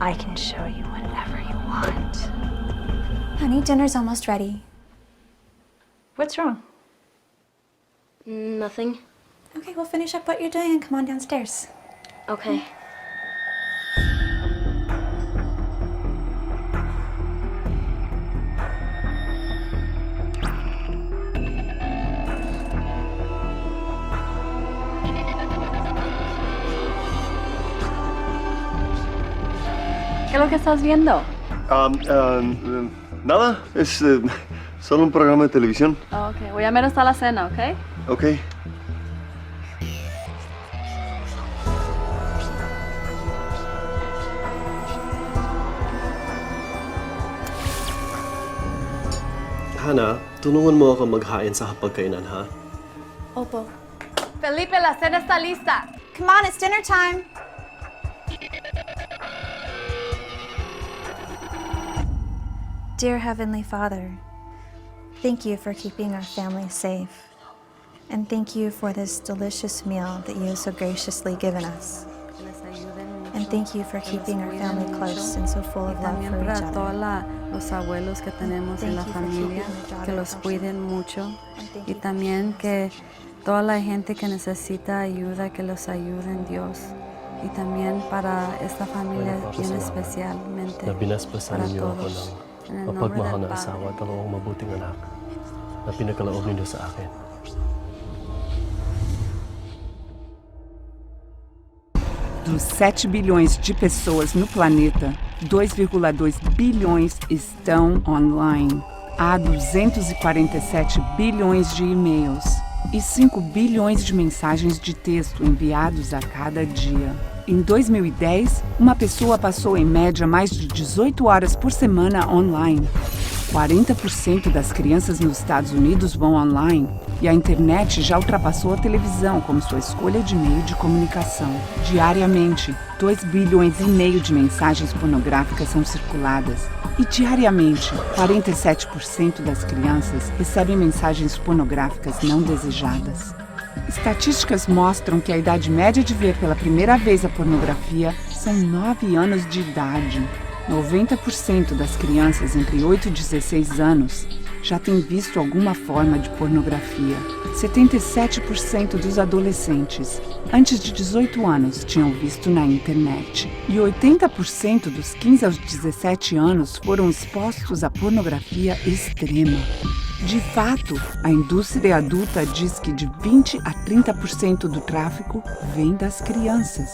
I can show you whatever you want. Honey, dinner's almost ready. What's wrong? Nothing. Okay, we'll finish up what you're doing and come on downstairs. Okay. ¿Qué es lo que estás viendo? Nada, es solo un programa de televisión. Oh, ok, voy a ver hasta la cena, ¿ok? Ok. Hana, tulungan mo ako maghain sa hapagkainan, ha? Opo. Felipe, la cena está lista. Come on, it's dinner time. Dear Heavenly Father, thank you for keeping our family safe. And thank you for this delicious meal that you have so graciously given us. And thank you for keeping our family close and so full of love También for each para todos other. los abuelos que tenemos en la Thank you for familia, keeping your daughter que los Ashley. cuiden mucho. And thank Y you for también keeping que toda la gente que necesita ayuda, que los ayuden Dios. Y también para esta familia Bueno, bien salamat. especialmente Na binaspasan para ninyo ako todos. ng En el nombre mapagmahal del na asawa Padre. at dalawang mabuting anak na pinagkaloob ninyo sa akin. Dos 7 bilhões de pessoas no planeta, 2,2 bilhões estão online. Há 247 bilhões de e-mails e 5 bilhões de mensagens de texto enviados a cada dia. Em 2010, uma pessoa passou em média mais de 18 horas por semana online. 40% das crianças nos Estados Unidos vão online e a internet já ultrapassou a televisão como sua escolha de meio de comunicação. Diariamente, 2 bilhões e meio de mensagens pornográficas são circuladas. E diariamente, 47% das crianças recebem mensagens pornográficas não desejadas. Estatísticas mostram que a idade média de ver pela primeira vez a pornografia são 9 anos de idade. 90% das crianças entre 8 e 16 anos já têm visto alguma forma de pornografia. 77% dos adolescentes antes de 18 anos tinham visto na internet. E 80% dos 15 aos 17 anos foram expostos à pornografia extrema. De fato, a indústria adulta diz que de 20 a 30% do tráfico vem das crianças.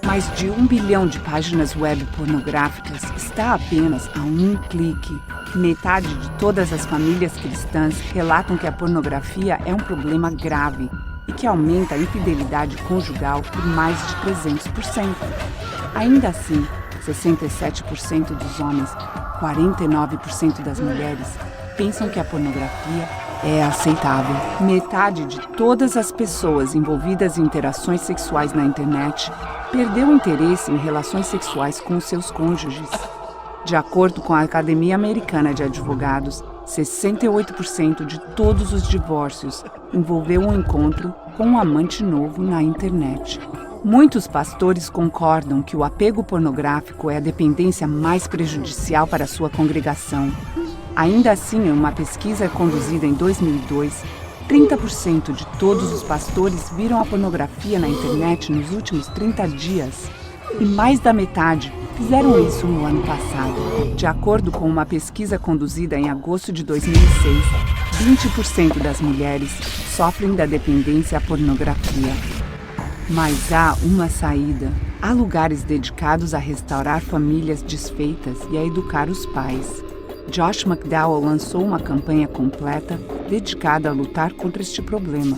Mais de 1 bilhão de páginas web pornográficas está apenas a um clique. Metade de todas as famílias cristãs relatam que a pornografia é um problema grave e que aumenta a infidelidade conjugal por mais de 300%. Ainda assim, 67% dos homens, 49% das mulheres pensam que a pornografia é aceitável. Metade de todas as pessoas envolvidas em interações sexuais na internet perdeu interesse em relações sexuais com seus cônjuges. De acordo com a Academia Americana de Advogados, 68% de todos os divórcios envolveu um encontro com um amante novo na internet. Muitos pastores concordam que o apego pornográfico é a dependência mais prejudicial para a sua congregação. Ainda assim, em uma pesquisa conduzida em 2002, 30% de todos os pastores viram a pornografia na internet nos últimos 30 dias. E mais da metade fizeram isso no ano passado. De acordo com uma pesquisa conduzida em agosto de 2006, 20% das mulheres sofrem da dependência à pornografia. Mas há uma saída. Há lugares dedicados a restaurar famílias desfeitas e a educar os pais. Josh McDowell lançou uma campanha completa dedicada a lutar contra este problema.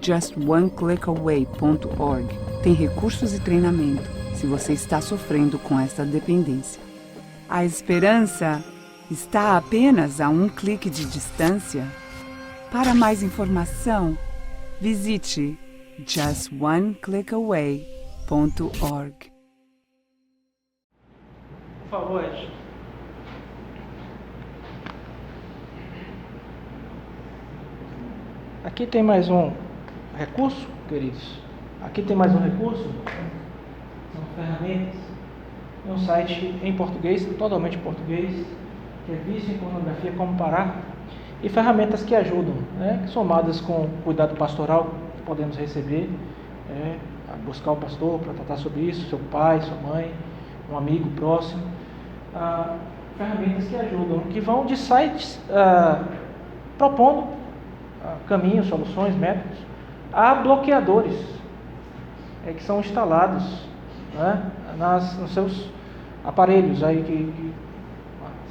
JustOneClickAway.org tem recursos e treinamento se você está sofrendo com essa dependência. A esperança está apenas a um clique de distância. Para mais informação, visite JustOneClickAway.org. Por favor, Ed. Aqui tem mais um recurso, queridos. Aqui tem mais um recurso. São ferramentas. É um site em português, totalmente em português, que é Vício em Pornografia, Como Parar. E ferramentas que ajudam, né, somadas com cuidado pastoral que podemos receber, a buscar o pastor para tratar sobre isso, seu pai, sua mãe, um amigo próximo. Ferramentas que ajudam, que vão de sites propondo caminhos, soluções, métodos, a bloqueadores que são instalados, né, nos seus aparelhos,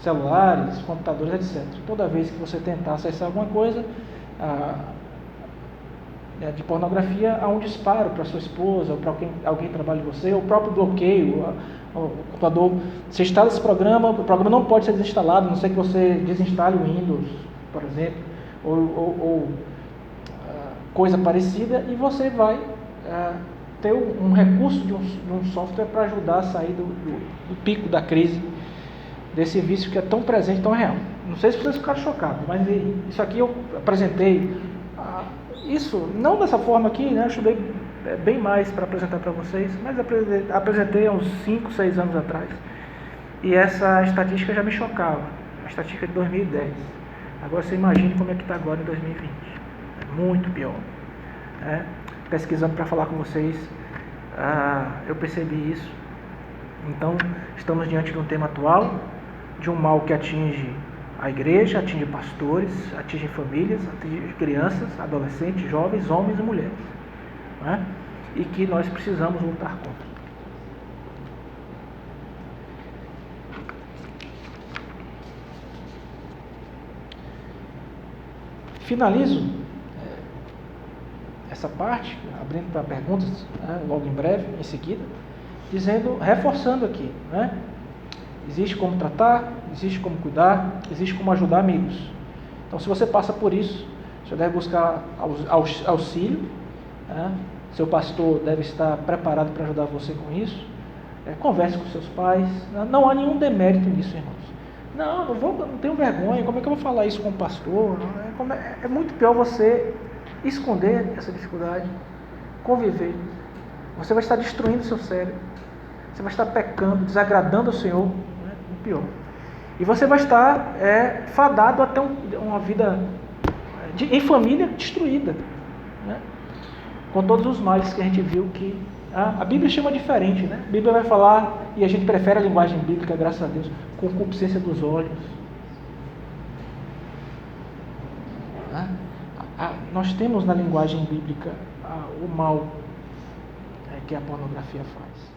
celulares, computadores, etc. Toda vez que você tentar acessar alguma coisa de pornografia, há um disparo para sua esposa, ou para alguém que trabalha com você, ou o próprio bloqueio, o computador. Você instala esse programa, o programa não pode ser desinstalado, a não ser que você desinstale o Windows, por exemplo, ou coisa parecida, e você vai ter um recurso de um software para ajudar a sair do pico da crise, desse vício que é tão presente, tão real. Não sei se vocês ficaram chocados, mas isso aqui eu apresentei, isso não dessa forma aqui, né? Eu estudei bem mais para apresentar para vocês, mas apresentei há uns 5, 6 anos atrás. E essa estatística já me chocava, a estatística de 2010. Agora você imagine como é que está agora em 2020. É muito pior. Pesquisando para falar com vocês, eu percebi isso. Então, estamos diante de um tema atual, de um mal que atinge a igreja, atinge pastores, atinge famílias, atinge crianças, adolescentes, jovens, homens e mulheres. E que nós precisamos lutar contra. Finalizo essa parte, abrindo para perguntas, logo em breve, em seguida, reforçando aqui, né? Existe como tratar, existe como cuidar, existe como ajudar amigos. Então, se você passa por isso, você deve buscar auxílio, seu pastor deve estar preparado para ajudar você com isso. Converse com seus pais. Não há nenhum demérito nisso, irmãos. Não tenho vergonha, como é que eu vou falar isso com o pastor? É muito pior você esconder essa dificuldade, conviver. Você vai estar destruindo o seu cérebro, você vai estar pecando, desagradando ao Senhor, o pior. E você vai estar fadado até uma vida em família destruída, né? Com todos os males que a gente viu que a Bíblia chama diferente, né? A Bíblia vai falar, e a gente prefere a linguagem bíblica, graças a Deus, concupiscência dos olhos. Nós temos na linguagem bíblica o mal que a pornografia faz.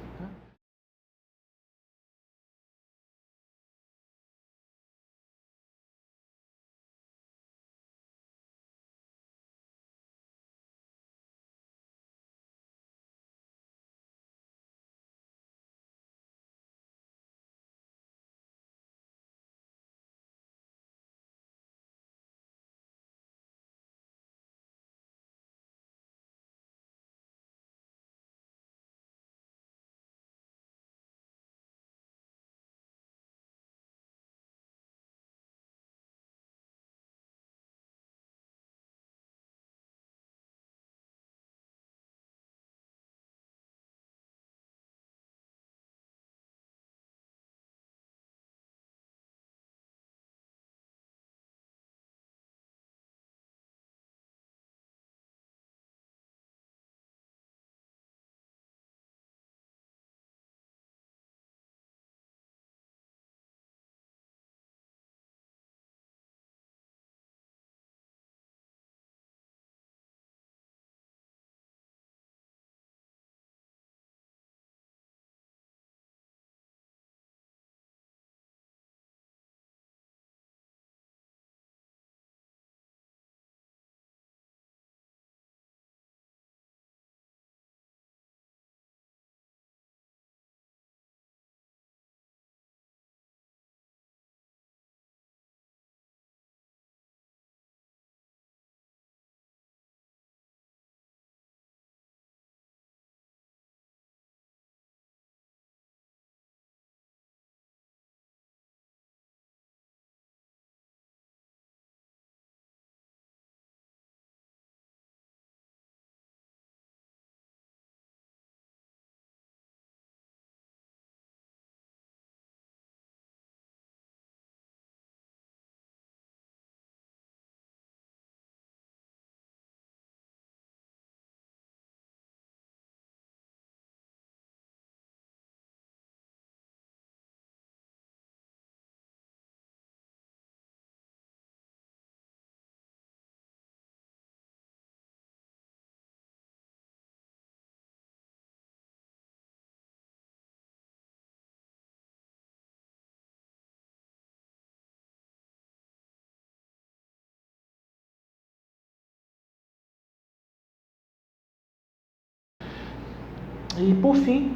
E por fim,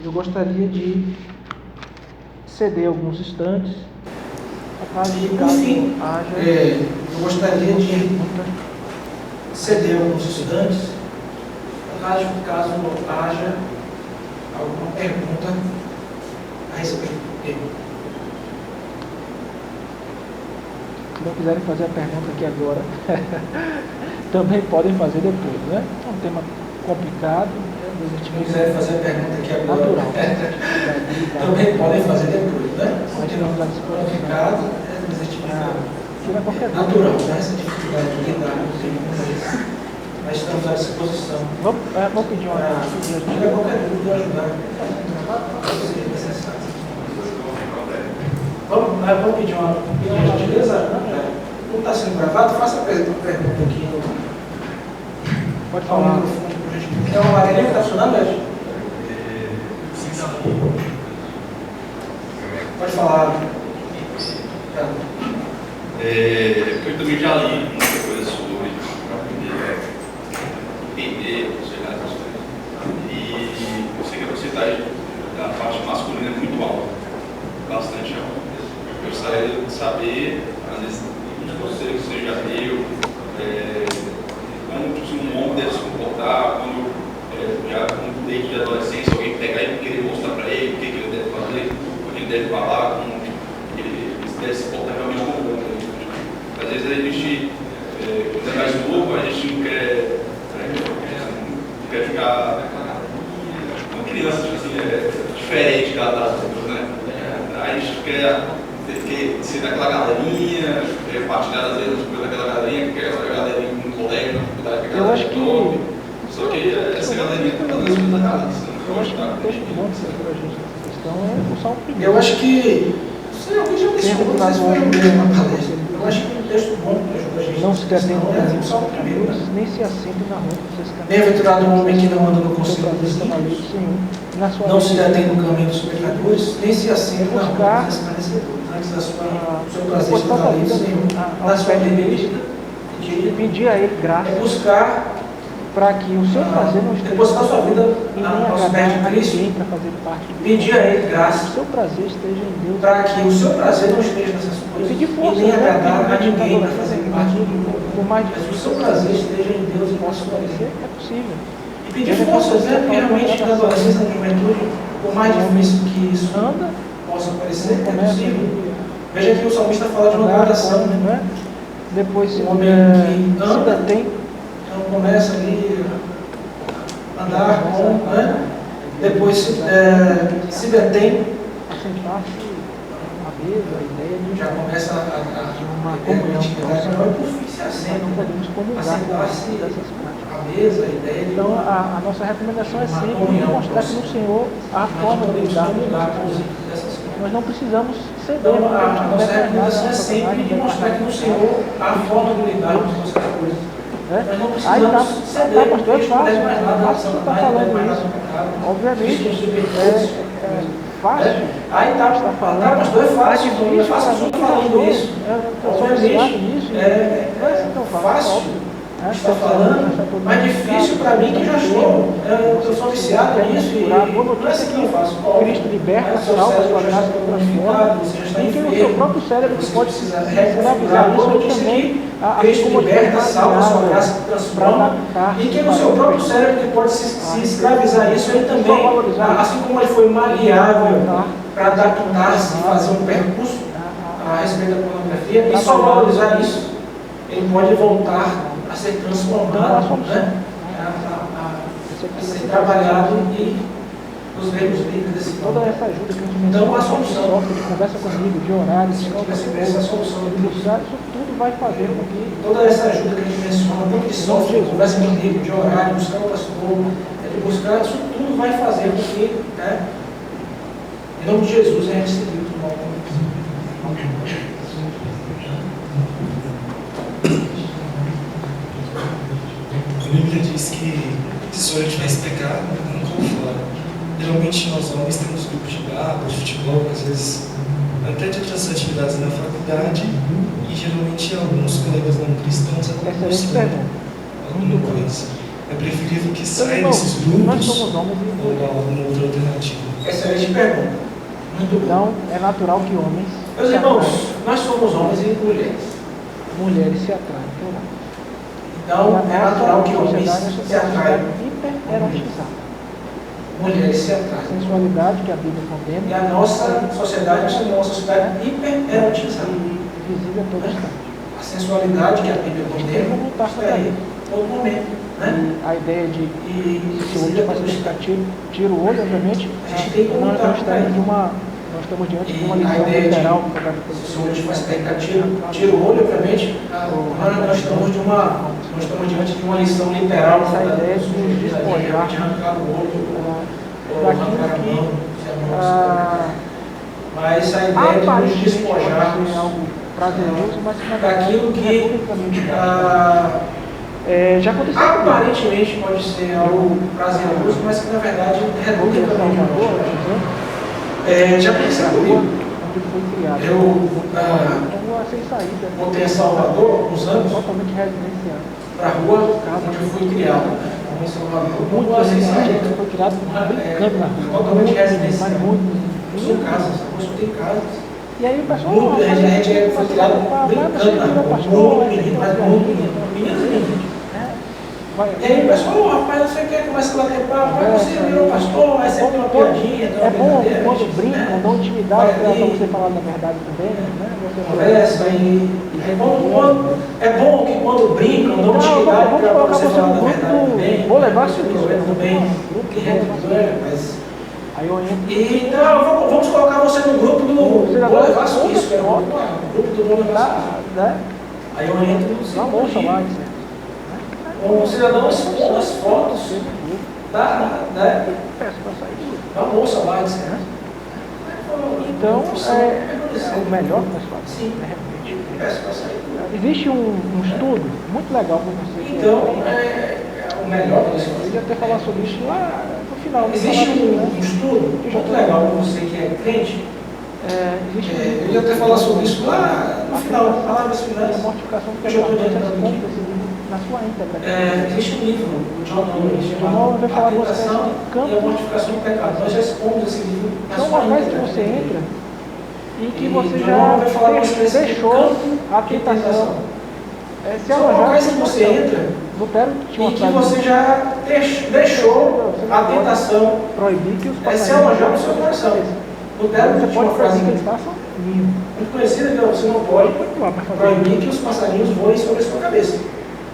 eu gostaria de ceder alguns instantes. Por fim, eu gostaria de ceder alguns instantes, caso haja alguma pergunta a respeito do tema. Se não quiserem fazer a pergunta aqui agora, também podem fazer depois, né? É um tema complicado. Se não quiserem fazer a pergunta aqui agora, natural. também podem fazer depois, né? É um tema Mas complicado, tira qualquer dúvida. natural, né? Essa dificuldade de lidar com isso. Mas estamos à disposição. Vamos pedir uma Tira qualquer dúvida e ajudar. Se necessário. Vamos pedir uma gentileza? Como está sendo gravado, faça a pergunta aqui. Pode falar. É uma maneira que está funcionando, Ed? Pode falar. Eu também já li muita coisa sobre, para poder entender, chegar nessas coisas. E eu sei que a porcentagem da parte masculina é muito alta, bastante alta. Eu gostaria de saber, nesse tipo de conselho que você já deu, como um homem deve se comportar quando, já desde a adolescência, alguém pegar e querer mostrar para ele o que ele deve fazer, o que ele deve falar, como ele deve se comportar realmente como um homem. Às vezes a gente, quando é mais novo, a gente não quer ficar uma criança assim, diferente das outras, né? A gente quer ser daquela galerinha, partilhar às vezes as coisas daquela galerinha, quer aquela galerinha no colégio, na faculdade, aquela galerinha top. Só que essa galerinha está fazendo as coisas erradas. Eu acho que o texto bom para a gente nessa questão é o Salmo 1. Eu acho que alguém já mencionou, não sei se foi mesmo na palestra. Eu acho que um texto bom que ajuda a gente. Não se detém no caminho dos Salmo 1, pecadores, nem se assenta na rua dos seus caminhos. Bem-aventurado o homem que não anda no conselho dos na lei do ímpios, Senhor. Na sua não se lei, detém no caminho dos pecadores, nem se assenta na rua dos escarnecedores. Antes da sua seu prazer está na lei do Senhor, na sua medida, pedir a Ele graça buscar para que o seu prazer não esteja depositar sua vida e nem aos pés agradar de a Cristo, ninguém para fazer parte do pedir a Ele que o graça seu prazer esteja em Deus. para que o seu prazer não esteja nessas coisas Pedir e força, nem agradar a né? ninguém para fazer parte do mundo. Por mais Mas o difícil seu prazer esteja em Deus e possa possa parecer, parecer. é possível. E pedir forças, né? Porque realmente na adolescência, na juventude, por mais difícil que isso Anda, possa parecer, é começa possível. ali, Veja que o salmista fala de uma gradação, não é? Depois se O homem que anda, detém, então começa ali a andar com, né? Depois se detém, assentar-se à mesa, a ideia de já começa uma a comunhão intimidade maior e por fim se Nós assenta, não né? podemos comungar Assentar-se dessas práticas. à mesa, a ideia de Então, a nossa recomendação é uma sempre comunhão mostrar que no Senhor há nós forma de podemos lidar com comungar com isso. dessas coisas. Nós não precisamos ceder. Então, porque a gente nossa vai recomendação é treinar sempre de mostrar que no Senhor há forma de lidar com essas coisas. né? Nós não Aí tá, precisamos ceder, pastor, é Cristo não fácil, deve mais nada, é fácil você estar falando isso. Obviamente, fácil. Aí tá, está falando. tá, pastor, é fácil, difícil, não é fácil para mim, só falando isso. Eu sou viciado nisso. Não é tão fácil Está estar falando, mas difícil para mim que já sou. Eu sou viciado nisso e não é assim que eu faço. Cristo liberta, salva, sua graça transforma. E tem o seu próprio cérebro que pode se escravizar isso também. Cristo liberta, salva, sua graça transforma. E quem no seu próprio cérebro que pode se escravizar isso, ele também, assim como ele foi maleável para adaptar-se e fazer um percurso a respeito da pornografia, e só valorizar isso, ele pode voltar a ser transformado, né? a ser trabalhado e nos vermos livres desse toda mundo. essa ajuda que a gente Então, a solução, de conversa comigo, de horário, de essa solução de buscar, isso tudo vai fazer com que toda essa ajuda que a gente menciona, tanto de software, de conversa comigo, de horário, buscar o pastor, de buscar, isso tudo vai fazer com que, né? Em nome de Jesus, a gente se livre do mal. A Bíblia diz que se o senhor tivesse pecado, não caiu fora. Geralmente nós homens temos grupos de bar, de futebol, às vezes até de outras atividades na faculdade, e geralmente alguns colegas não cristãos acabam excelente buscando pergunta. alguma coisa. é preferível que Então, saia irmãos, desses nós grupos somos homens e ou mulheres. alguma outra alternativa? Excelente pergunta. Muito bom. Então, é natural que homens Meus se irmãos, atraem. nós somos homens e mulheres. Mulheres se atraem por homens. Então, é natural que homens sociedade se atraiam. hiper-erotizada. Mulheres se A atraem. sensualidade que a Bíblia condena E a nossa sociedade, nós temos uma sociedade hiper-erotizada. e visível a todo instante. A sensualidade que a Bíblia condena Como lutar está contra aí, isso. todo momento. Né? E a ideia de E se o olho faz pescar, tira o olho, obviamente, A gente tem que nós lutar estamos contra isso. nós estamos diante de E uma a lição ideia literal. de se o olho faz pecar, tira o olho, obviamente, nós estamos diante de uma lição literal. Essa ideia de nos despojar de arrancar o olho, ou daquilo arrancar a que mão, se a mão mas a ideia de nos aparentemente pode despojarmos ser algo prazeroso, mas que na verdade daquilo que reduz o caminho de Deus. Já aconteceu comigo. aparentemente pode ser algo prazeroso, mas que na verdade reduz o caminho de Deus. Já aconteceu comigo. Onde foi criado. Eu sem saída. voltei a Salvador há alguns anos Totalmente residenciado. para a rua onde eu fui criado. Em Salvador, Muito rua sem saída. foi criado brincando na rua. Totalmente Mas residencial. muito. São casas, só tem casas. E aí o pessoal. Muito, a gente foi criado brincando na rua. Muito menino, mas muito menino. Meninos e meninos. E aí o pessoal, rapaz, não sei o que, começa a bater papo, rapaz, você virou pastor, aí sempre uma piadinha, É bom quando né? brincam, dão intimidade para você falar da verdade também, né? Conversa e é bom que quando brincam, dão intimidade para você falar da verdade também. Vou levar isso também. Mas aí eu entro. então, vamos colocar você no grupo do Vou Levar Isso, que é o grupo do Vou Levar Isso. Aí eu entro no almoço lá, o cidadão expõe as fotos da moça lá, etc. Então, é o melhor que nós fazemos. Sim, peço para sair. Existe um estudo muito legal para você. Então, é o melhor que nós fazemos. Eu ia até falar sobre isso lá no final. Existe um estudo muito legal para você que é crente. Eu ia até falar sobre isso lá no final, palavras finais. A mortificação do Eu já estou pecado adiantando aqui. na sua íntegra. Existe um livro do John Owen John vai falar chamado A Tentação e a Mortificação do Pecado. Nós já expomos esse livro na Então, sua uma vez que íntegra. você entra e que você John já vai falar com você desse deixou campo a de tentação, se Só uma alojar vez que você entra Lutero tinha e uma que frase você já deixou a tentação proibir que os se alojar no seu coração. Lutero Você tinha pode uma frase proibir que eles façam ninho. muito conhecida que você não pode proibir que os passarinhos voem sobre a sua cabeça.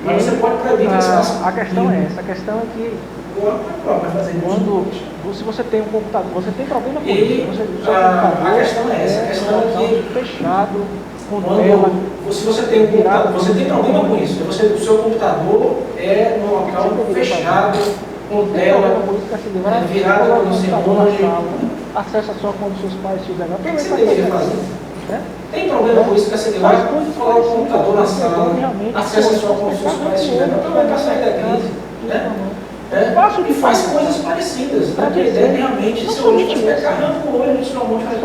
Mas você pode proibir que eles façam. A questão é essa, a questão é que se você tem um computador, você tem problema com isso. A questão é essa, a questão é que fechado, com tela. Se você tem um computador, você tem problema com isso. O seu computador é num local fechado, com tela, virada para você longe. Acessa só quando seus pais estiverem lá. O que você deveria fazer? Tem problema com isso que você vai colocar o computador na sala, acessa só quando seus pais estiverem lá, então vai sair da crise. E faz coisas parecidas, porque realmente se o olho faz pecar, arranca o olho, se o mão faz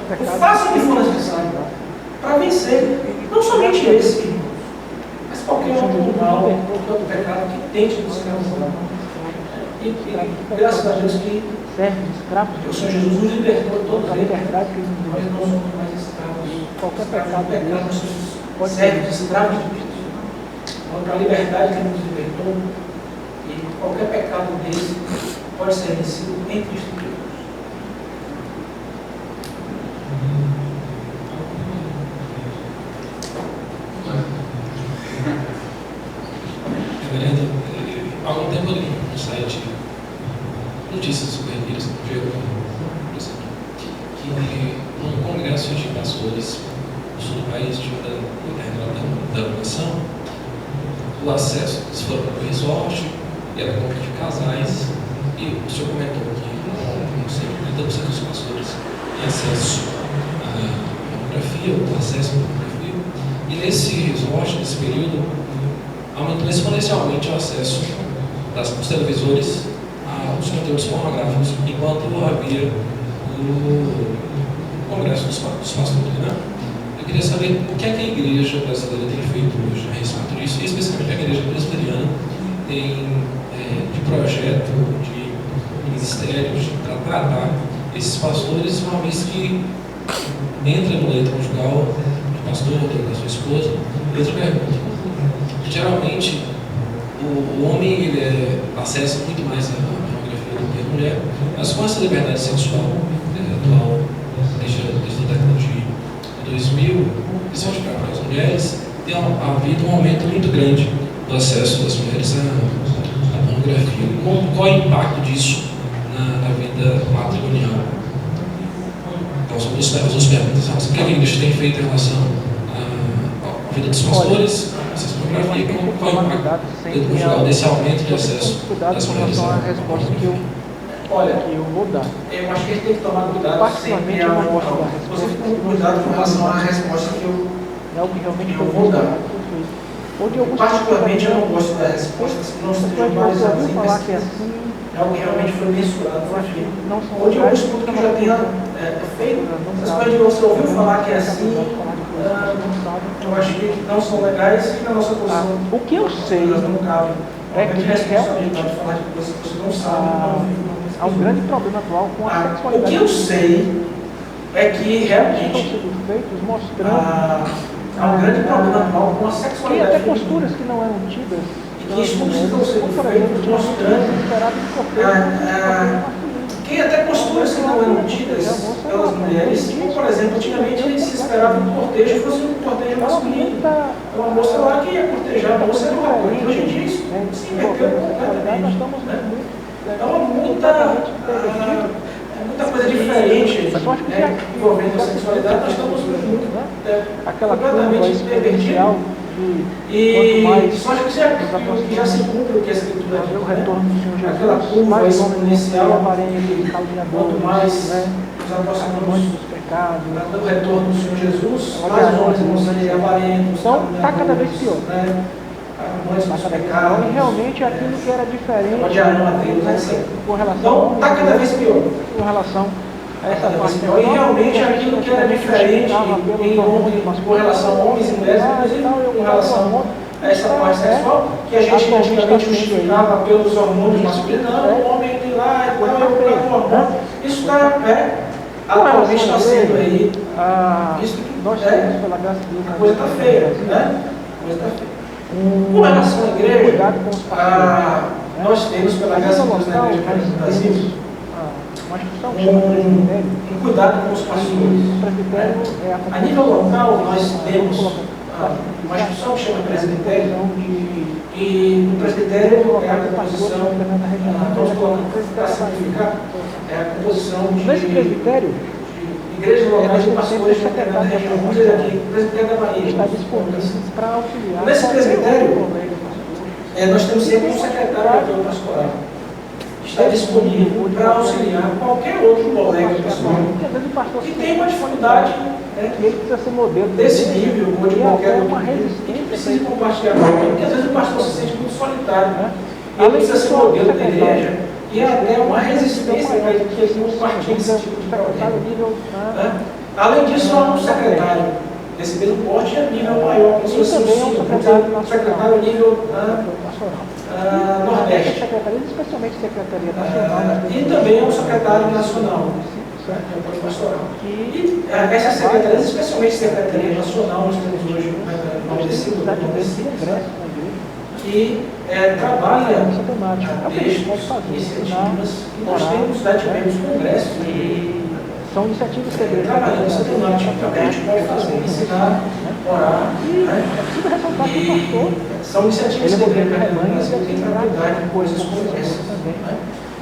pecar, faça o que for necessário para vencer, não somente esse, mas qualquer outro mal, qualquer outro pecado que tente nos causar. E graças a Deus que o Senhor Jesus nos libertou de todos eles. Nós não somos mais escravos. Qualquer pecado pode ser escravos de Cristo. Contra a liberdade que Ele nos libertou. E qualquer pecado desse pode ser vencido em Cristo Jesus. Reverendo, há algum tempo eu li no site Notícias Superviras, que num congresso de pastores do sul do país, da oração, o acesso, eles foram para o resort, era conta de casais, e o senhor comentou que não sei, 30% dos pastores têm acesso à pornografia, ou acesso à pornografia, e nesse resort, nesse período, aumentou exponencialmente o acesso dos televisores aos conteúdos pornográficos, enquanto havia o Congresso dos Pastores, né? Eu queria saber o que é que a igreja brasileira tem feito hoje a respeito disso, e especialmente a igreja presbiteriana, de projeto, de ministérios, para tratar esses pastores, uma vez que entra no leito conjugal do pastor, da sua esposa? E outra pergunta. Geralmente, o homem ele acessa muito mais a pornografia do que a mulher, mas com essa liberdade sexual atual, desde a década de 2000, principalmente para as mulheres, tem havido um aumento muito grande do acesso das mulheres à pornografia. Qual é o impacto disso na vida matrimonial? Então, são duas perguntas. O que a igreja tem feito em relação à vida dos pastores, acesso à pornografia, qual é o impacto conjugal desse aumento de acesso das mulheres à pornografia? Olha, que eu vou dar. Eu acho que a gente tem que tomar cuidado. Particularmente, eu não gosto da resposta. Você tem que tomar cuidado com relação à resposta que eu vou dar. Particularmente, eu não gosto da resposta, se não estejam balizadas em pesquisa. É algo que realmente foi mensurado, foi feito. Onde eu estudo que eu já tenho feito, mas quando você ouviu falar que é assim, eu acho que não são legais e na nossa posição. O que eu sei é que responsabilidade de falar de coisas que você não sabe. Há um grande problema atual com a sexualidade. O que eu sei é que realmente estão sendo feitos mostrando há um grande problema atual com a sexualidade. E até posturas que não eram tidas. E que estudos estão sendo feitos mostrando que até posturas que não eram tidas pelas mulheres, como por exemplo, antigamente eles se esperavam que o cortejo fosse um cortejo masculino. Então a moça lá que ia cortejar a moça era uma coisa. Hoje em dia isso se inverteu completamente. Então muita coisa diferente envolvendo a sexualidade, nós estamos completamente pervertidos. E só acho que já se cumpre o que a Escritura diz. O retorno do Senhor Jesus, aquela curva exponencial, quanto mais os aproximamos dos pecados, o retorno do Senhor Jesus, mais os homens vão ser avarentos. Então está cada vez pior. E realmente aquilo que era diferente com relação então está cada vez pior. Com relação a essa parte. E realmente aquilo que era diferente com relação a homens e mulheres, inclusive com relação a essa parte sexual, que a gente antigamente justificava pelos hormônios masculinos, o homem tem lá e tal, o hormônio. Isso está, atualmente está sendo aí. Isso a coisa está feia, né? Com relação à igreja, nós temos, pela graça de Deus, na igreja do Brasil, um cuidado com os pastores. A nível local, nós temos uma instituição que chama presbitério, e o presbitério é a composição, para simplificar, é a composição de igrejas locais de pastores de determinada região. Vamos dizer aqui, o presbitério da Bahia. Está disponível para auxiliar. Nesse presbitério, nós temos sempre um secretário de pastoral. Está disponível para auxiliar qualquer outro colega pessoal que tem uma dificuldade desse nível ou de qualquer outro nível e que precisa compartilhar com alguém, porque às vezes o pastor se sente muito solitário. Ele precisa ser modelo da igreja e até uma resistência para que ele compartilhe esse tipo de problema. Além disso, há um secretário desse mesmo porte a nível maior, como se fosse um secretário a nível Nordeste. Especialmente Secretaria Nacional. E também é um secretário nacional. E essas secretarias, especialmente Secretaria Nacional, nós temos hoje que trabalha textos, iniciativas, e nós temos congressos são iniciativas que a igreja trabalhando sistematicamente, pode fazer, ensinar, orar, e são iniciativas que a igreja no Brasil tem trabalhado em coisas como essa.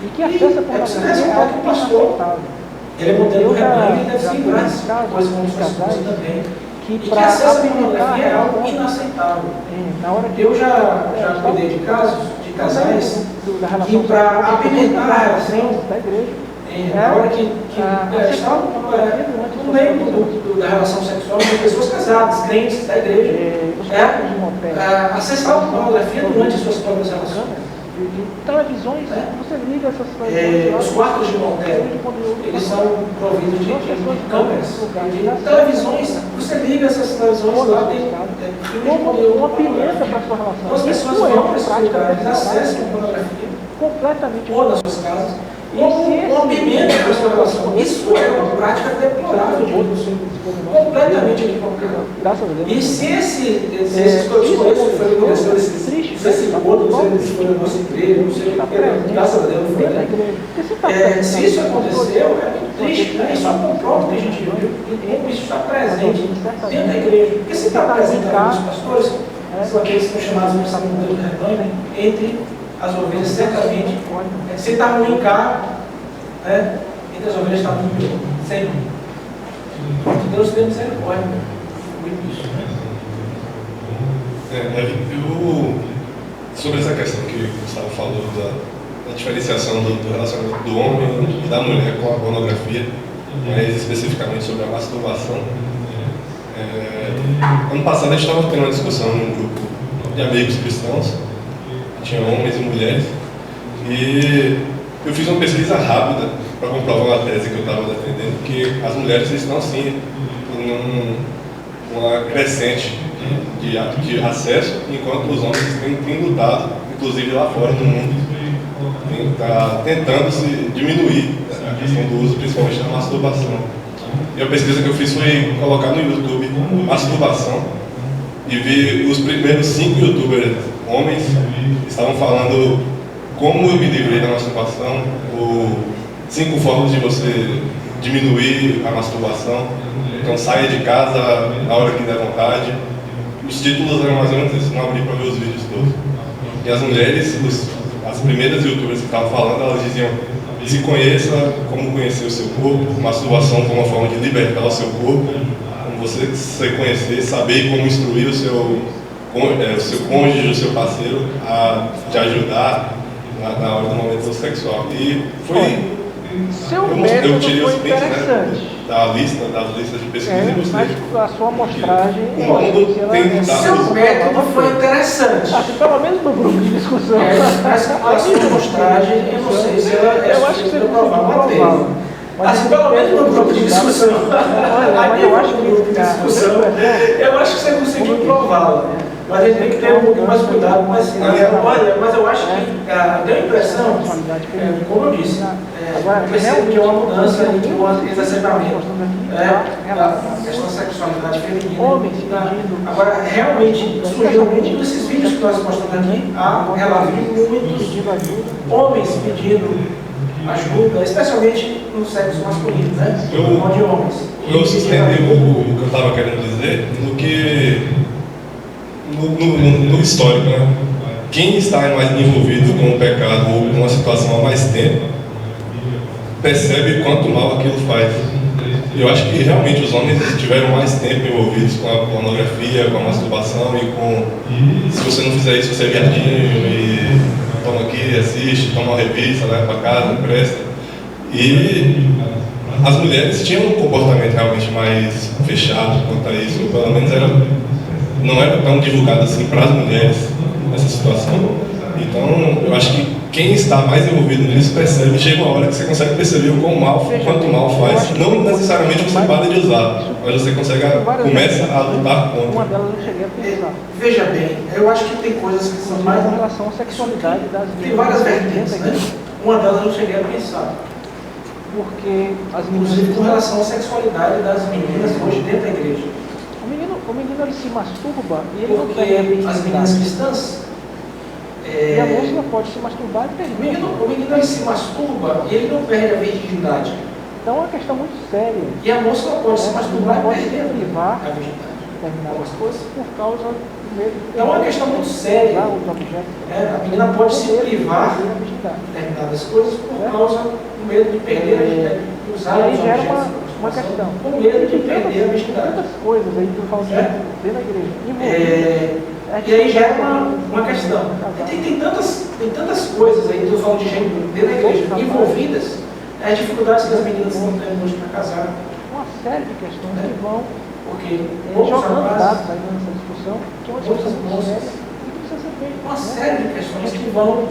E que acessa por ressaltar que o pastor, ele é modelo do rebanho e deve se livrar de coisas como os casais também. E que acesso à pornografia é algo inaceitável. Eu já cuidei de casos, de casais, que para apimentar a relação, na hora que estavam no meio da relação sexual de pessoas casadas, crentes da igreja, acessavam pornografia durante as suas próprias relações. de televisões, você liga essas televisões. Os quartos de motel, eles são providos de câmeras, de televisões. Você liga essas televisões lá, tem uma pimenta para a sua relação. As pessoas vão para esse lugar, eles acessam a pornografia completamente ou nas suas casas. Uma pimenta para a sua relação. Isso é uma prática deplorável de completamente equivocada. E se esses coisas foi aconteceu esse outro, não sei se foi no nosso emprego, não sei o que, graças a Deus não foi, né? Se isso aconteceu, é muito triste, né? Isso comprova que a gente viu como isso está presente dentro da igreja. Porque se está presente nos pastores, são aqueles que são chamados de sacerdotes de rebanho, entre as ovelhas, certamente, se está ruim cá, né? Entre as ovelhas está muito pior, sempre. Deus tem misericórdia, muito isso. Sobre essa questão que o Gustavo falou da diferenciação do relacionamento do homem e da mulher com a pornografia, mais especificamente sobre a masturbação. Ano passado a gente estava tendo uma discussão num grupo de amigos cristãos, tinha homens e mulheres, e eu fiz uma pesquisa rápida para comprovar uma tese que eu estava defendendo, que as mulheres estão sim em uma crescente de acesso, enquanto os homens têm lutado, inclusive lá fora no mundo, está tentando se diminuir a questão do uso, principalmente da masturbação. E a pesquisa que eu fiz foi colocar no YouTube masturbação e vi os primeiros 5 youtubers homens estavam falando como eu me livrei da masturbação, 5 formas de você diminuir a masturbação. Então saia de casa na hora que der vontade. Os títulos eram mais ou menos isso, não abri para ver os vídeos todos. E as mulheres, as primeiras youtubers que estavam falando, elas diziam: se conheça como conhecer o seu corpo, masturbação como uma forma de libertar o seu corpo, como você se conhecer, saber como instruir o seu cônjuge, o seu parceiro a te ajudar na hora do momento sexual. E foi... eu tirei os prints, né, das listas de pesquisa e mas a sua amostragem... Seu método foi interessante. Pelo menos no grupo de discussão. Mas a sua amostragem, eu não sei se ela é eu acho que você prová-la. Assim, pelo menos no grupo de discussão. Eu acho que você conseguiu prová-la. Mas a gente tem que ter um pouco mais cuidado. Mas eu acho que deu a impressão, como eu disse, eu percebo que é uma mudança em um exacerbamento da questão da sexualidade feminina. Agora, realmente, surgiu muito desses vídeos que nós mostramos aqui, muitos homens pedindo ajuda, especialmente no sexo masculino, né? De homens. Eu sustendi o que eu estava querendo dizer no histórico, né? Quem está mais envolvido com o pecado ou com uma situação há mais tempo percebe quanto mal aquilo faz. Eu acho que realmente os homens tiveram mais tempo envolvidos com a pornografia, com a masturbação e com... Se você não fizer isso, você é viadinho e toma aqui, assiste, toma uma revista, leva para casa, empresta. E as mulheres tinham um comportamento realmente mais fechado quanto a isso, pelo menos não era tão divulgado assim para as mulheres nessa situação. Então, eu acho que quem está mais envolvido nisso percebe, chega uma hora que você consegue perceber o quanto mal faz. Não necessariamente você para de usar, mas você começa a lutar contra. Uma delas eu cheguei a pensar. Veja bem, eu acho que tem coisas que são mais em relação à sexualidade das meninas. Tem várias vertentes, né? Uma delas eu cheguei a pensar. Porque as meninas... Inclusive com relação à sexualidade das meninas hoje dentro da igreja. O menino ele se masturba e ele não perde as meninas cristãs. E a moça pode se masturbar e perder. O menino ele se masturba e ele não perde a virgindade. Então é uma questão muito séria. E a moça não pode se masturbar e perder privar a virgindade. Determinadas coisas por causa do medo. Então é uma questão muito séria. Os objetos. A menina pode se privar de determinadas coisas por causa do medo de perder a virgindade. E aí gera uma questão. Com medo de perder a virgindade. Tantas coisas aí que eu falo dentro da igreja. E aí gera uma questão. Tem tantas coisas aí, eu falo de gente dentro da igreja, envolvidas, as dificuldades que as meninas estão tendo hoje para casar. Uma série de questões que vão porque jogando dados aí nessa discussão, que é uma discussão muito séria e que precisa ser uma série de questões que vão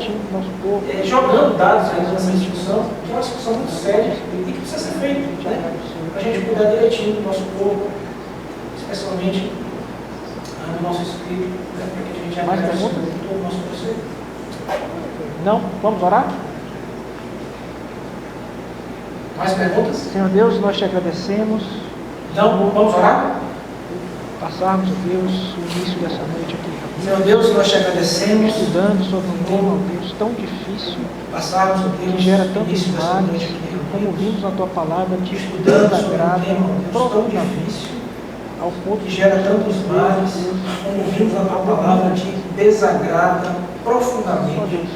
jogando dados aí nessa discussão, que é uma discussão muito séria e que precisa ser feita, né? Para a gente cuidar direitinho do nosso corpo, especialmente do nosso espírito, né? Para que a gente agradeça todo o nosso processo. Não? Vamos orar? Mais perguntas? Senhor Deus, nós te agradecemos. Não, vamos orar? Passarmos, Deus, o início dessa noite aqui. Senhor Deus, nós te agradecemos. Estudando sobre um tema, Deus, tão difícil. Passarmos, Deus, que gera tantos males. Como vimos na tua palavra, te desagrada profundamente. Ao ponto que gera tantos males. Como vimos na tua palavra, te desagrada profundamente.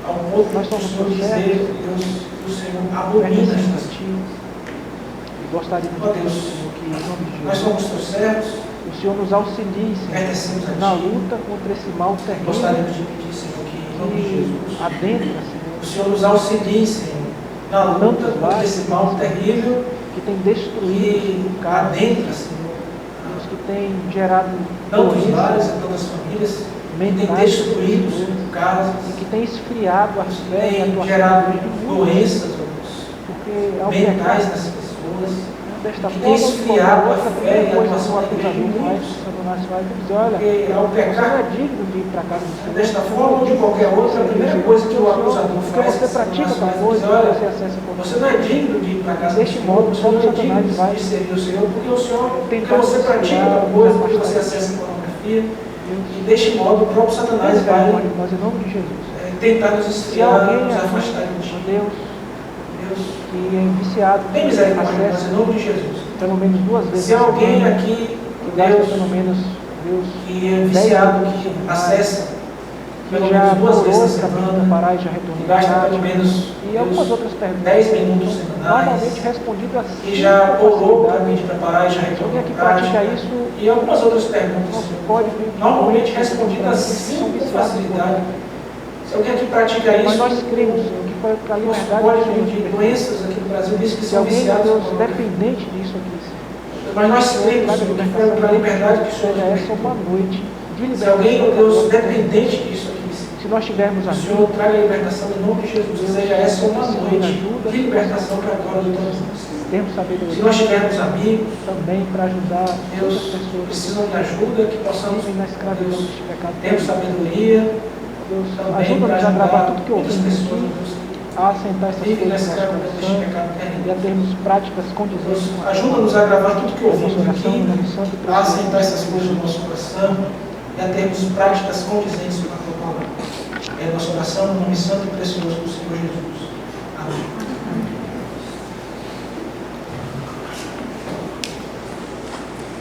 Ao ponto nós somos Senhor dizer, Deus, o Senhor abomina esta ti. E gostaria de Deus, Senhor, que em nome de Jesus, nós somos teus servos. O Senhor nos auxilie, Senhor, na luta contra esse mal terrível. Gostaríamos de pedir, Senhor, que em nome de Jesus, adentra, Senhor, o Senhor nos auxilie, Senhor, na luta contra esse mal terrível que tem destruído o caso, adentra, Senhor, que tem gerado tantos lares e tantas famílias, que tem destruído casas, que tem esfriado a fé, tem gerado doenças, mentais nas pessoas. Desta que tem esfriado a fé e a atuação atuação da igreja. Porque ao pecar, é digno de ir para casa do Senhor. Desta forma ou de qualquer outra, a primeira coisa que o acusador faz você pratica tal coisa, você não é digno de ir para casa do Senhor. Senhor, você não é digno de servir o Senhor, porque você pratica tal coisa, porque você acessa a pornografia, e deste modo o próprio Satanás vai mas em nome de Jesus, tentar nos esfriar, nos afastar de ti. Deus, que é viciado, tem misericórdia, mas em nome de Jesus. Pelo menos 2 vezes. Se alguém aqui, Deus, pelo menos, Deus, que é viciado, que acessa, pelo menos 2 vezes na semana, parar e já retornar, gasta pelo menos e algumas outras perguntas, 10 minutos semanais, normalmente respondido assim, e já orou para pedir para parar e já retornar. Alguém que pratica isso, e algumas outras perguntas, pode normalmente respondidas assim com facilidade. Se alguém aqui pratica isso, mas nós cremos, Senhor, que foi para a liberdade pode pedir doenças aqui no Brasil, diz que se são alguém, viciados. Deus, dependente disso aqui, Senhor. Mas nós cremos, Senhor, que foi para a liberdade que o Senhor seja essa uma noite de libertação. Se alguém, meu Deus, dependente disso aqui, se nós tivermos o Senhor traga a libertação em nome de Jesus, seja essa uma noite de libertação para a glória de todos nós. Temos sabedoria. Se nós tivermos amigos também para ajudar Deus, outras pessoas que precisam de ajuda, que possamos na escravidão deste pecado. Temos sabedoria. Deus, ajuda-nos a gravar tudo que ouvimos aqui, a assentar essas coisas no nosso coração e a termos práticas condizentes. Ajuda-nos a gravar tudo que ouvimos aqui, a assentar essas coisas no nosso coração e a termos práticas condizentes com a tua palavra. É a nossa oração no nome santo e precioso do Senhor Jesus. Amém.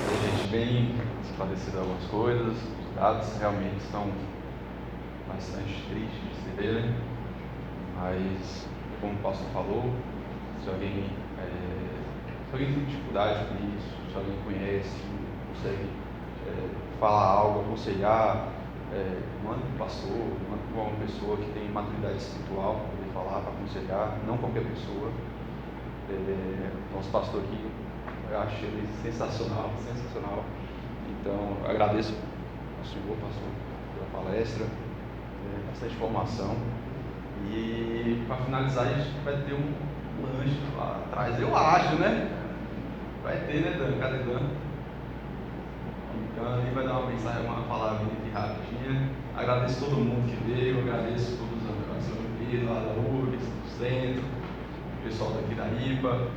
A gente bem esclarecido algumas coisas, os dados realmente são bastante tristes de se verem, mas como o pastor falou, se alguém tem dificuldade com isso, se alguém conhece, consegue falar algo, aconselhar, manda para o pastor, manda para uma pessoa que tem maturidade espiritual para poder falar, para aconselhar, não qualquer pessoa. Nosso pastor aqui, eu acho ele sensacional. Então, eu agradeço ao senhor, pastor, pela palestra, bastante informação. E para finalizar, a gente vai ter um lanche lá atrás, eu acho, né? Vai ter, né, Dan? Cadê Dan? Então, ele vai dar uma mensagem, uma palavrinha aqui rapidinha. Agradeço todo mundo que veio, agradeço todos os amigos lá da URGS, do centro, o pessoal daqui da IPA,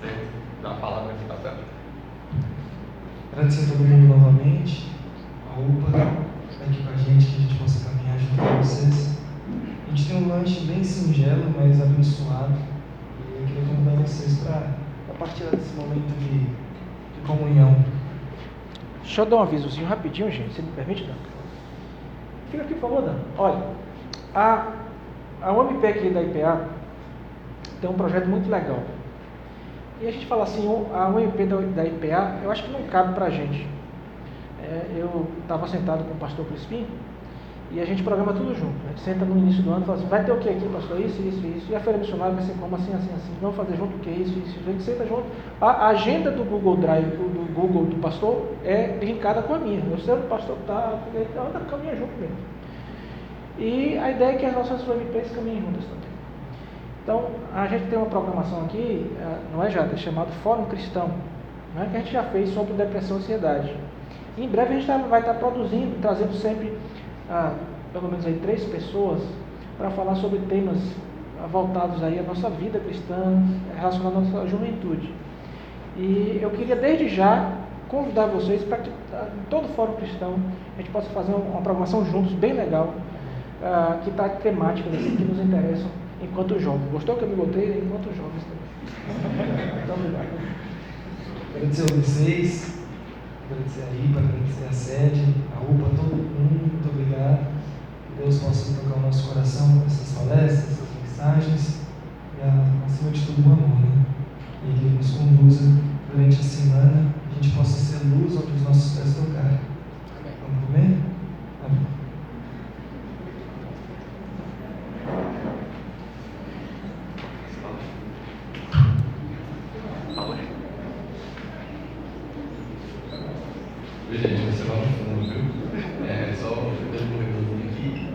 certo? Dá uma palavra aqui para a tela. Agradecer a todo mundo novamente, a UPA, está aqui com a gente, que a gente possa caminhar junto com vocês. A gente tem um lanche bem singelo, mas abençoado, e eu queria convidar vocês para partilhar desse momento de comunhão. Deixa eu dar um avisozinho rapidinho, gente, se me permite, Dan. Fica aqui, por favor, Dan. Olha, a UMP aqui da IPA tem um projeto muito legal. E a gente fala assim, a UMP da IPA, eu acho que não cabe pra gente. Eu estava sentado com o pastor Crispim, e a gente programa tudo junto. A gente senta no início do ano e fala assim, vai ter o que aqui, pastor? Isso. E a feira missionária vai ser como assim. Vamos fazer junto o que? Isso. A gente senta junto. A agenda do Google Drive, do pastor, é linkada com a minha. Eu sei onde o pastor está, anda caminha junto mesmo. E a ideia é que as nossas UMPs caminhem juntas também. Então, a gente tem uma programação aqui, não é, Jada? É chamado Fórum Cristão, né, que a gente já fez sobre depressão e ansiedade. E em breve a gente vai estar produzindo, trazendo sempre, pelo menos aí 3 pessoas, para falar sobre temas voltados aí à nossa vida cristã, relacionados à nossa juventude. E eu queria desde já convidar vocês para que em todo o Fórum Cristão a gente possa fazer uma programação juntos, bem legal, que está temática assim, que nos interessam enquanto jovens. Gostou que eu me botei? Enquanto jovens também. Então, obrigado. Agradecer a vocês, agradecer a IPA, agradecer a sede, a UPA, todo mundo, muito obrigado. Que Deus possa tocar o nosso coração com essas palestras, essas mensagens e, acima de tudo, o amor, né? E que Ele nos conduza durante a semana, a gente possa ser luz onde os nossos pés tocarem. Vamos comer? Amém. Gente, você vai no fundo, viu? É só dando um retorno aqui.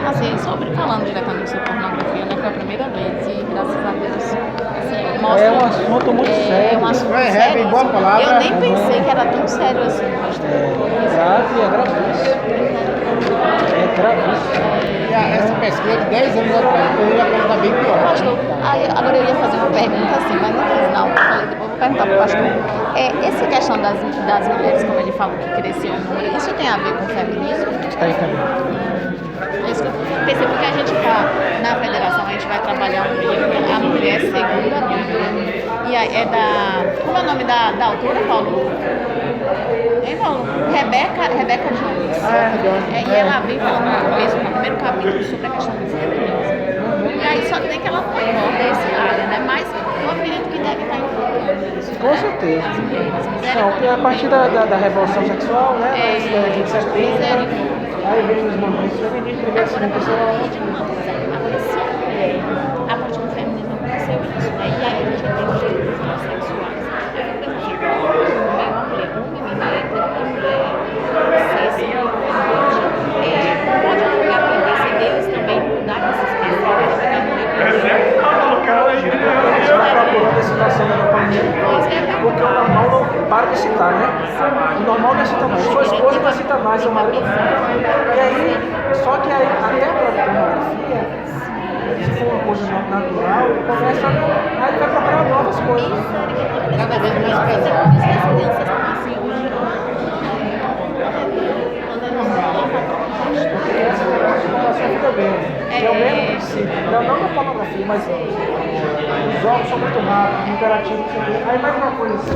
Assim, falando diretamente sobre pornografia, né, foi a primeira vez e graças a Deus, assim, mostra... É um assunto muito sério. É um assunto sério. Boa palavra. Eu nem pensei que era tão sério assim, pastor. Grave, é gravíssimo. É gravíssimo. E essa pesquisa de 10 anos atrás, eu ia perguntar bem pior. Pastor, agora eu ia fazer uma pergunta assim, mas não fiz não. Eu falei, depois vou perguntar para o pastor. Essa questão das mulheres, como ele falou, que cresceu o número, isso tem a ver com o feminismo? Tem também. É isso que eu pensei, porque a gente está na federação, a gente vai trabalhar um livro, A Mulher Segundo a Bíblia. E aí é da... Como é o nome da autora, Paulo? Hein, Paulo? Rebeca Jones. E ela vem falando no começo, no primeiro capítulo, sobre a questão do feminismo. E aí só tem que ela não aborda essa área, né? Mas eu acredito que deve estar enfocando isso. Com certeza. Não, porque a partir da revolução sexual, né? De 70, aí vem os movimentos feministas, primeiro, segundo, terceiro. Agora, se a mulher, a partir do feminismo, aconteceu isso, né? E aí a gente tem os direitos sexuais. Eu fico pensando, uma mulher, um menino hétero e mulher cis, pode alugar a tendência deles também mudar esses parceiros, porque a mulher A gente vai procurando a situação da pandemia, porque o normal não para de citar, né? O normal não é citar mais. Sua esposa não cita mais, seu marido não. E aí, só que aí, até a própria pornografia, se for uma coisa natural, começa a ele vai procurar novas coisas. Cada vez mais pesado. As crianças estão assim hoje. Porque essa população fica bem. É o mesmo princípio. Não da pornografia, mas os jogos são muito rápidos, interativos. Aí mais uma coisa, você